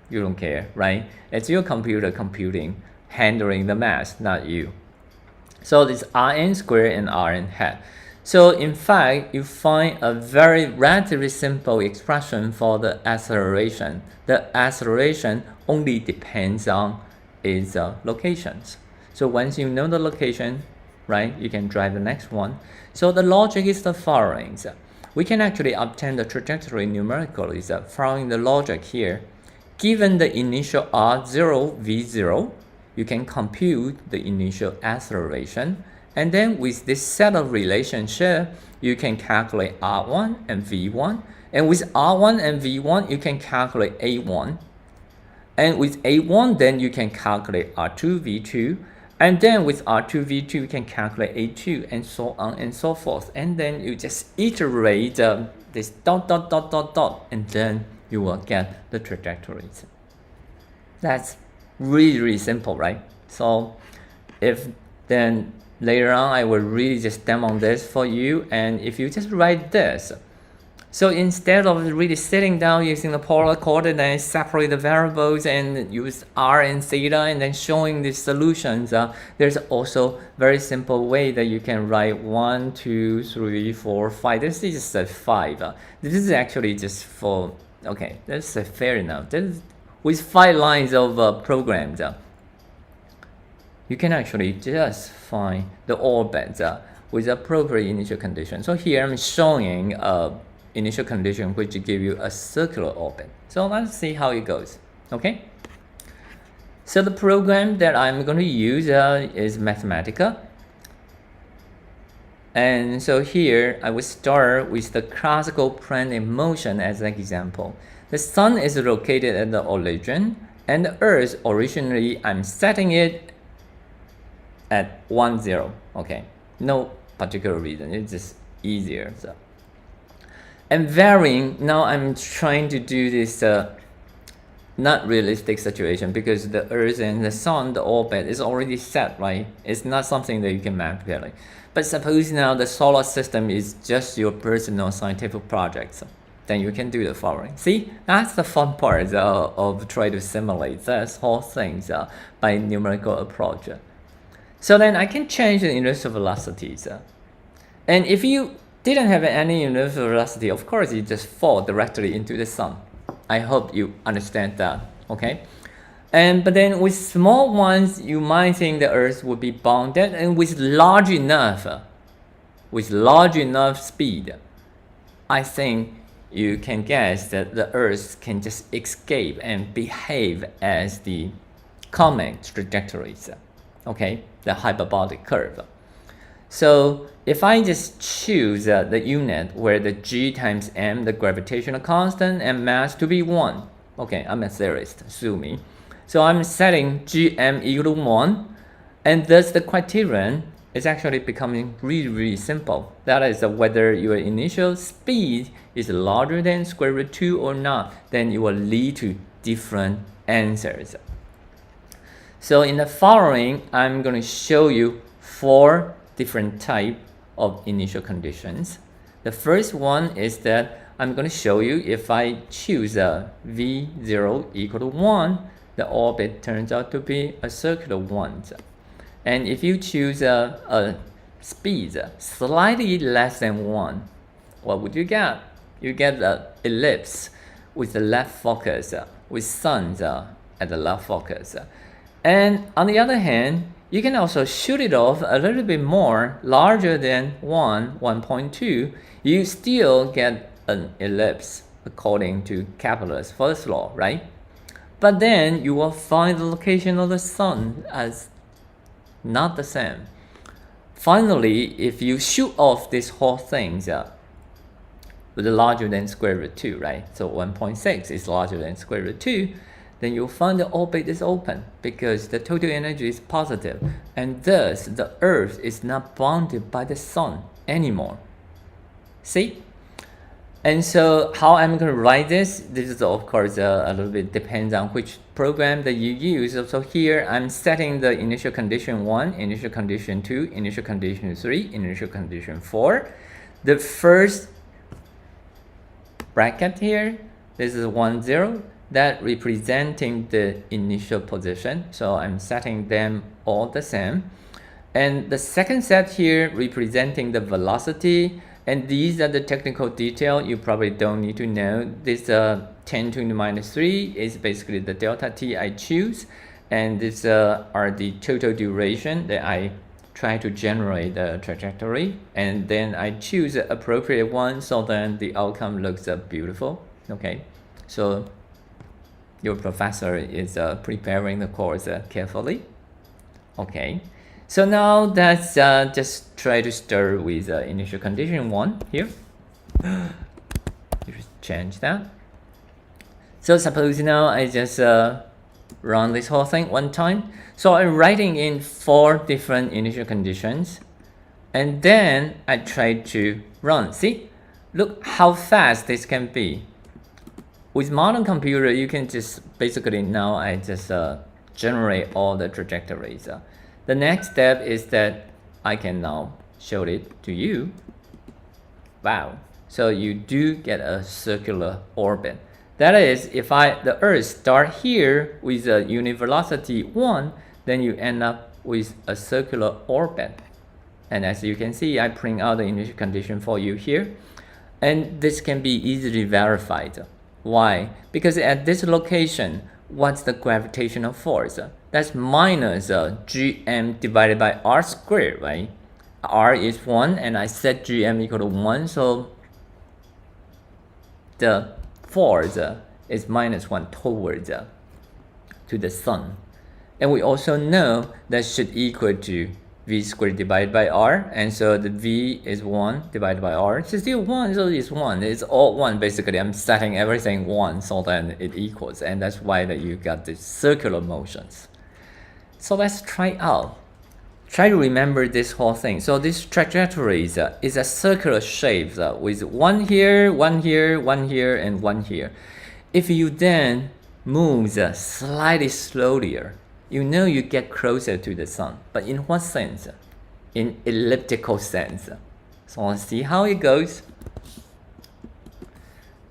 you don't care, right? It's your computer computing, handling the math, not you. So this Rn squared and Rn hat. So in fact, you find a very relatively simple expression for the acceleration. The acceleration only depends on its locations. So once you know the location, right, you can drive the next one. So the logic is the following. We can actually obtain the trajectory numerically following the logic here. Given the initial R0, V0, you can compute the initial acceleration. And then with this set of relationship, you can calculate R1 and V1. And with R1 and V1, you can calculate A1. And with A1, then you can calculate R2, V2. And then with R2, V2, you can calculate A2 and so on and so forth. And then you just iterate this dot, dot, dot, dot, dot, and then you will get the trajectories. That's really, really simple, right? So if then later on, I will really just demo this for you. And if you just write this, so instead of really sitting down using the polar coordinates, separate the variables and use r and theta and then showing the solutions, there's also very simple way that you can write 1, 2, 3, 4, 5. This is just a 5. This is actually just for, okay, that's fair enough. This, with 5 lines of programs, you can actually just find the orbits with appropriate initial condition. So here I'm showing initial condition which give you a circular orbit. So let's see how it goes. Okay. So the program that I'm going to use is Mathematica. And so here I will start with the classical plane in motion as an example. The sun is located at the origin, and the Earth originally I'm setting it at 1, 0. Okay, no particular reason. It's just easier. So. And varying, now I'm trying to do this not realistic situation because the Earth and the Sun, the orbit is already set, right? It's not something that you can manipulate. But suppose now the solar system is just your personal scientific project, so then you can do the following. See, that's the fun part of trying to simulate this whole thing by numerical approach. So then I can change the inertial velocities. And if you didn't have any inertial velocity, of course you just fall directly into the sun. I hope you understand that, okay? But then with small ones, you might think the Earth would be bounded, and with large enough speed, I think you can guess that the Earth can just escape and behave as the common trajectories, okay? The hyperbolic curve. So if I just choose the unit where the g times m, the gravitational constant, and mass to be 1. Okay, I'm a theorist, sue me. So I'm setting gm equal to 1, and thus the criterion is actually becoming really, really simple. That is whether your initial speed is larger than square root 2 or not, then it will lead to different answers. So in the following, I'm going to show you 4 different types of initial conditions. The first one is that I'm going to show you if I choose a V0 equal to 1, the orbit turns out to be a circular one. And if you choose a speed slightly less than 1, what would you get? You get an ellipse with the left focus, with suns at the left focus. And on the other hand, you can also shoot it off a little bit more, larger than 1, 1.2. You still get an ellipse according to Kepler's first law, right? But then you will find the location of the sun as not the same. Finally, if you shoot off this whole thing with a larger than square root 2, right? So 1.6 is larger than square root 2. Then you'll find the orbit is open because the total energy is positive, and thus the Earth is not bounded by the sun anymore. See? And so how I'm going to write this is of course a little bit depends on which program that you use. So here I'm setting the initial condition 1, initial condition 2, initial condition 3, initial condition 4. The first bracket here, this is 1, 0, that representing the initial position. So I'm setting them all the same. And the second set here representing the velocity. And these are the technical detail you probably don't need to know. This 10 to the minus 3 is basically the delta t I choose. And these are the total duration that I try to generate the trajectory. And then I choose the appropriate one so then the outcome looks beautiful. Okay, so your professor is preparing the course carefully. Okay. So now let's just try to start with initial condition 1 here. Just change that. So suppose now I just run this whole thing one time. So I'm writing in 4 different initial conditions. And then I try to run. See, look how fast this can be. With modern computer, you can just basically now I just generate all the trajectories. The next step is that I can now show it to you. Wow. So you do get a circular orbit. That is, if the Earth start here with a unit velocity 1, then you end up with a circular orbit. And as you can see, I print out the initial condition for you here. And this can be easily verified. Why? Because at this location, what's the gravitational force? That's minus gm divided by r squared, right? R is 1 and I set gm equal to 1, so the force is minus 1 towards to the sun. And we also know that should equal to v squared divided by r, and so the v is 1 divided by r. It's still 1, so it's 1. It's all 1 basically. I'm setting everything 1 so then it equals, and that's why that you got these circular motions. So let's try out. Try to remember this whole thing. So this trajectory is a circular shape with 1 here, 1 here, 1 here, and 1 here. If you then move slightly slower, you know you get closer to the sun. But in what sense? In elliptical sense. So let's see how it goes.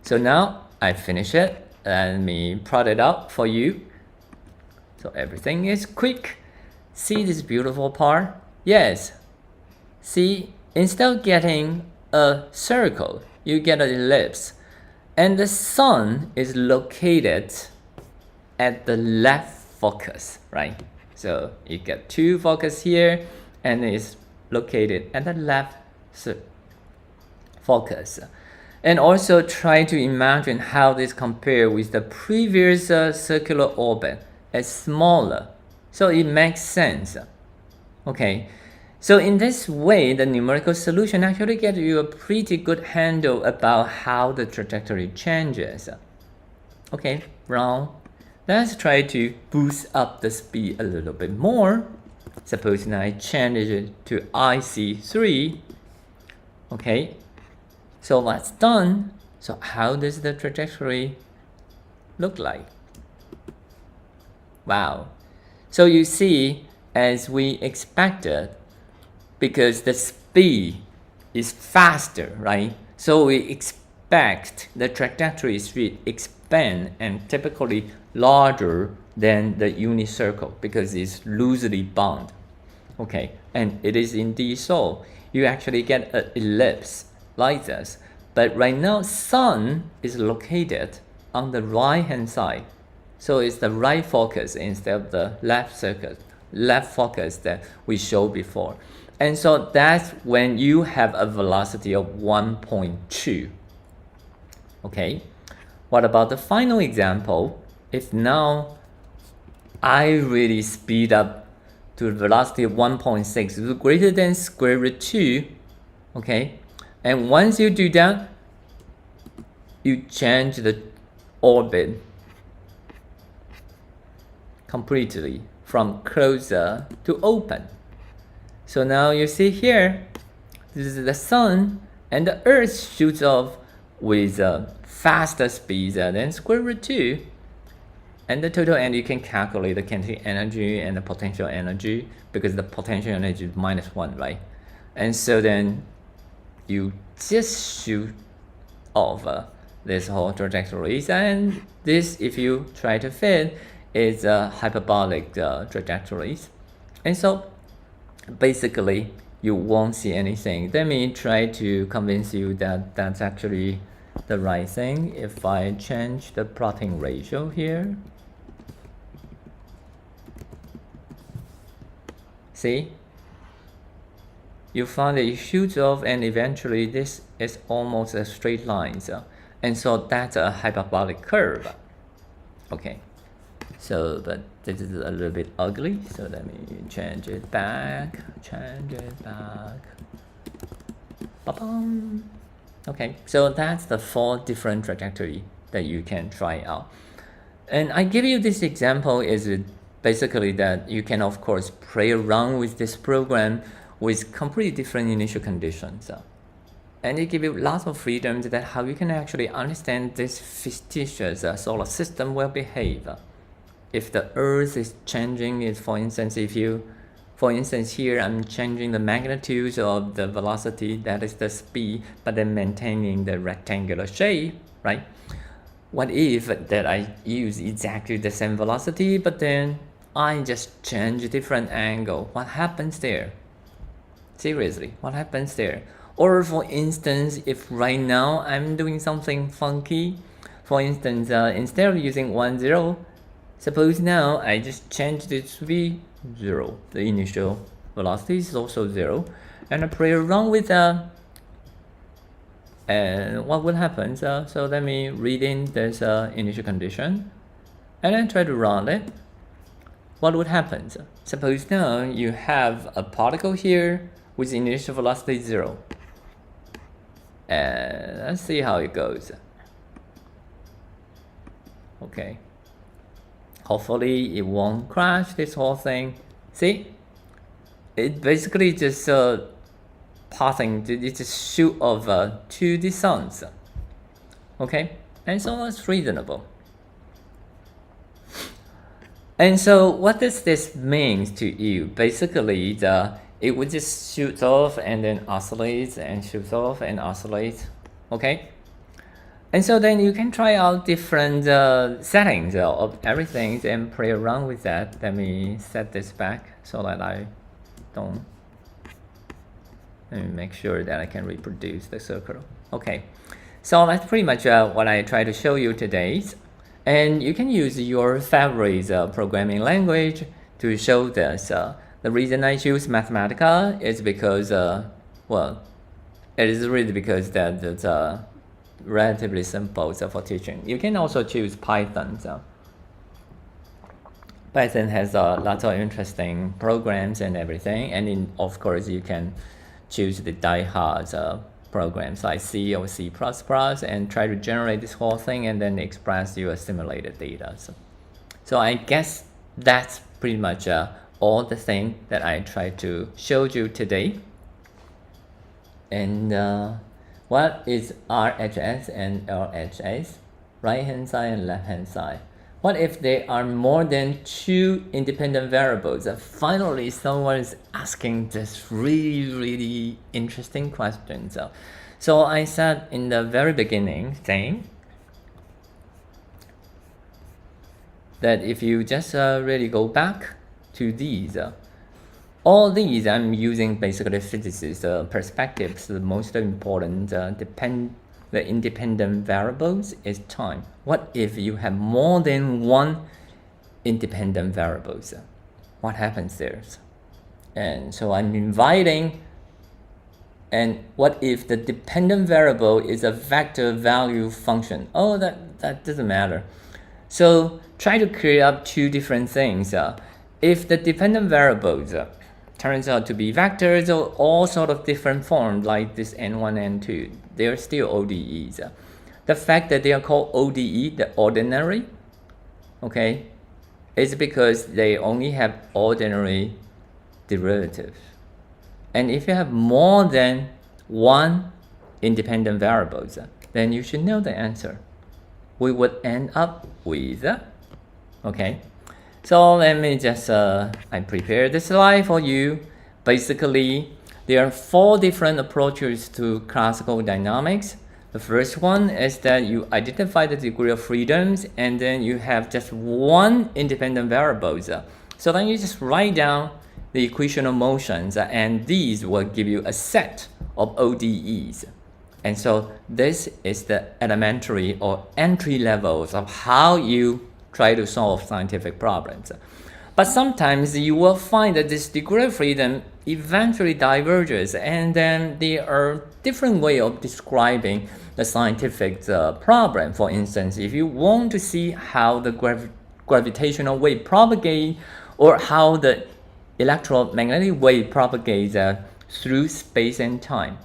So now I finish it. Let me plot it out for you. So everything is quick. See this beautiful part? Yes. See, instead of getting a circle, you get an ellipse. And the sun is located at the left focus, right? So you get 2 focus here and it's located at the left focus. And also try to imagine how this compares with the previous circular orbit as smaller. So it makes sense. Okay, so in this way, the numerical solution actually gives you a pretty good handle about how the trajectory changes. Okay, now let's try to boost up the speed a little bit more. Suppose now I change it to IC3. Okay, so that's done. So how does the trajectory look like? Wow. So you see, as we expected, because the speed is faster, right? So we expect the trajectory should expand and typically larger than the unit circle because it's loosely bound. Okay, and it is indeed so. You actually get an ellipse like this. But right now, sun is located on the right-hand side. So it's the right focus instead of the left focus that we showed before. And so that's when you have a velocity of 1.2. Okay, what about the final example? If now I really speed up to a velocity of 1.6, it's greater than square root 2, okay? And once you do that, you change the orbit completely from closer to open. So now you see here, this is the sun and the earth shoots off with faster speed than square root 2. And the total energy, you can calculate the kinetic energy and the potential energy, because the potential energy is -1, right? And so then you just shoot over this whole trajectories, and this, if you try to fit, is hyperbolic trajectories. And so basically you won't see anything. Let me try to convince you that that's actually the right thing. If I change the plotting ratio here, see, you find that it shoots off, and eventually this is almost a straight line. And so that's a hyperbolic curve. Okay, so but this is a little bit ugly, so let me change it back. Ba-bum. Okay, so that's the 4 different trajectory that you can try out. And I give you this example is basically that you can of course play around with this program with completely different initial conditions. And it gives you lots of freedoms that how you can actually understand this fictitious solar system will behave. If the Earth is changing, is for instance, here I'm changing the magnitude of the velocity, that is the speed, but then maintaining the rectangular shape, right? What if that I use exactly the same velocity, but then I just change a different angle? What happens there? Seriously, what happens there? Or for instance, if right now I'm doing something funky, for instance, instead of using 1, 0, suppose now I just change it to be 0. The initial velocity is also 0, and I play around with that. And what will happen? So let me read in this initial condition, and then try to run it. What would happen? Suppose now you have a particle here with initial velocity 0. And let's see how it goes. Okay. Hopefully it won't crash this whole thing. See? It basically just passing, it just shoot over to the suns. Okay? And so that's reasonable. And so what does this mean to you? Basically, it would just shoot off and then oscillates and shoots off and oscillates. Okay? And so then you can try out different settings of everything and play around with that. Let me set this back so that I don't. Let me make sure that I can reproduce the circle. Okay, so that's pretty much what I try to show you today. And you can use your favorite programming language to show this. The reason I choose Mathematica is because, well, it is really because that it's relatively simple for teaching. You can also choose Python. Python has lots of interesting programs and everything, and of course you can choose the die-hard programs like C or C++ and try to generate this whole thing and then express your simulated data. So I guess that's pretty much all the thing that I tried to show you today. And what is RHS and LHS? Right hand side and left hand side. What if there are more than 2 independent variables? Finally, someone is asking this really interesting question. So I said in the very beginning saying that if you just really go back to these, all these I'm using basically physicist perspectives. The most important the independent variables is time. What if you have more than 1 independent variables? What happens there? And so I'm inviting, and what if the dependent variable is a vector value function? Oh, that doesn't matter. So try to create up 2 different things. If the dependent variables turns out to be vectors or all sort of different forms like this n1, n2, they're still ODEs. The fact that they are called ODE, the ordinary, okay, is because they only have ordinary derivatives. And if you have more than 1 independent variables, then you should know the answer. We would end up with, okay. So let me just, I prepared this slide for you. Basically, there are 4 different approaches to classical dynamics. The first one is that you identify the degree of freedoms and then you have just one independent variable. So then you just write down the equation of motions and these will give you a set of ODEs. And so this is the elementary or entry levels of how you try to solve scientific problems. But sometimes you will find that this degree of freedom eventually diverges and then there are different ways of describing the scientific problem. For instance, if you want to see how the gravitational wave propagates or how the electromagnetic wave propagates through space and time.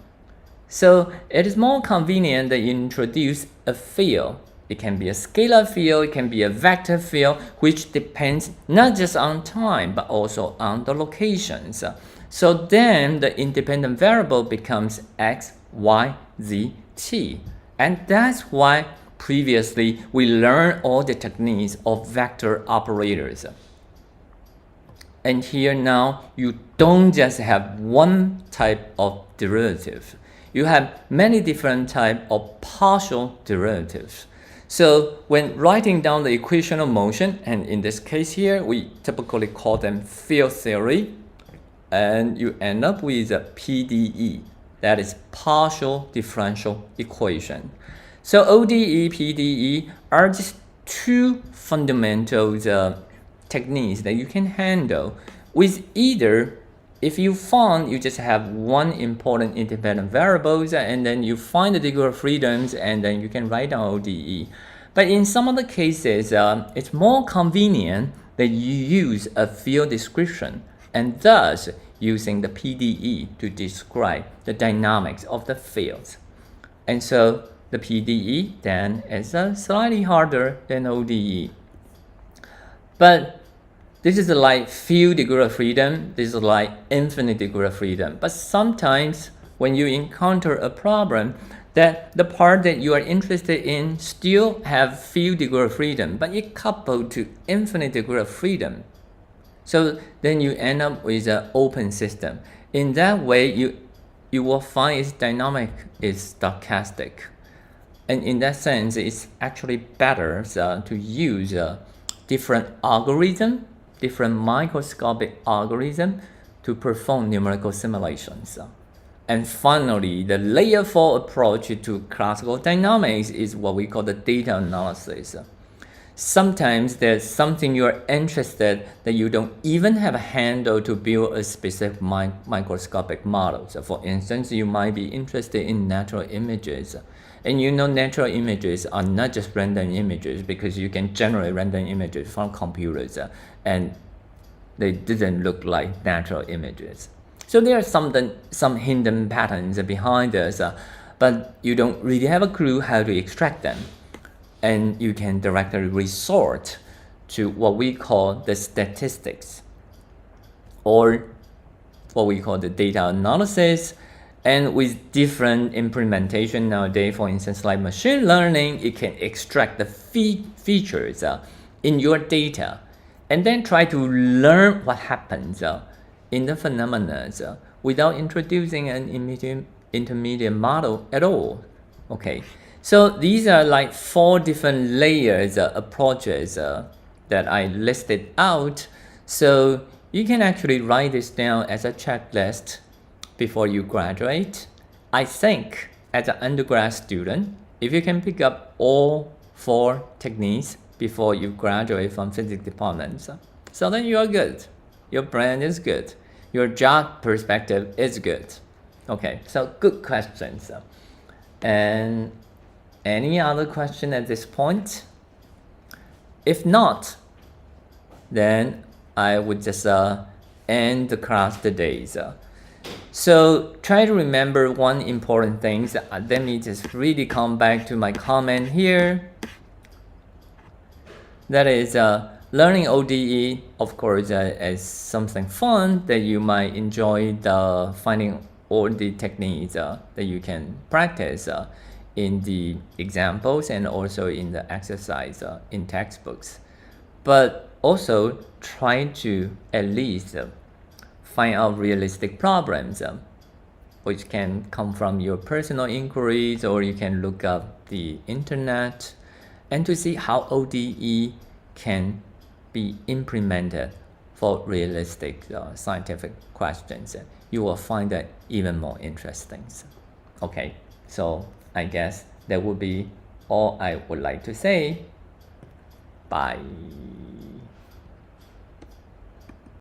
So it is more convenient that you introduce a field. It can be a scalar field, it can be a vector field, which depends not just on time, but also on the locations. So then the independent variable becomes x, y, z, t. And that's why previously we learned all the techniques of vector operators. And here now, you don't just have one type of derivative. You have many different types of partial derivatives. So when writing down the equation of motion, and in this case here, we typically call them field theory, and you end up with a PDE, that is partial differential equation. So ODE, PDE are just 2 fundamental techniques that you can handle with either. If you found you just have one important independent variables and then you find the degree of freedoms and then you can write down ODE. But in some other cases, it's more convenient that you use a field description and thus using the PDE to describe the dynamics of the fields. And so the PDE then is slightly harder than ODE. But this is like few degree of freedom, this is like infinite degree of freedom. But sometimes when you encounter a problem that the part that you are interested in still have few degree of freedom, but it coupled to infinite degree of freedom. So then you end up with an open system. In that way, you will find its dynamic is stochastic. And in that sense, it's actually better to use different algorithms, different microscopic algorithm to perform numerical simulations. And finally, the layer 4 approach to classical dynamics is what we call the data analysis. Sometimes there's something you're interested that you don't even have a handle to build a specific microscopic model. So for instance, you might be interested in natural images. And you know natural images are not just random images because you can generate random images from computers and they didn't look like natural images. So there are some hidden patterns behind this, but you don't really have a clue how to extract them. And you can directly resort to what we call the statistics or what we call the data analysis. And with different implementation nowadays, for instance, like machine learning, it can extract the features in your data and then try to learn what happens in the phenomena without introducing an intermediate model at all. Okay, so these are like 4 different layers approaches that I listed out. So you can actually write this down as a checklist before you graduate. I think as an undergrad student, if you can pick up all 4 techniques before you graduate from physics departments, so then you are good. Your brain is good. Your job perspective is good. Okay, so good questions. And any other question at this point? If not, then I would just end the class today. So try to remember one important thing. Let me just really come back to my comment here. That is learning ODE, of course, is something fun that you might enjoy finding all the techniques that you can practice in the examples and also in the exercise in textbooks. But also try to at least find out realistic problems which can come from your personal inquiries, or you can look up the internet and to see how ODE can be implemented for realistic scientific questions. You will find that even more interesting. Okay, so I guess that would be all I would like to say. Bye.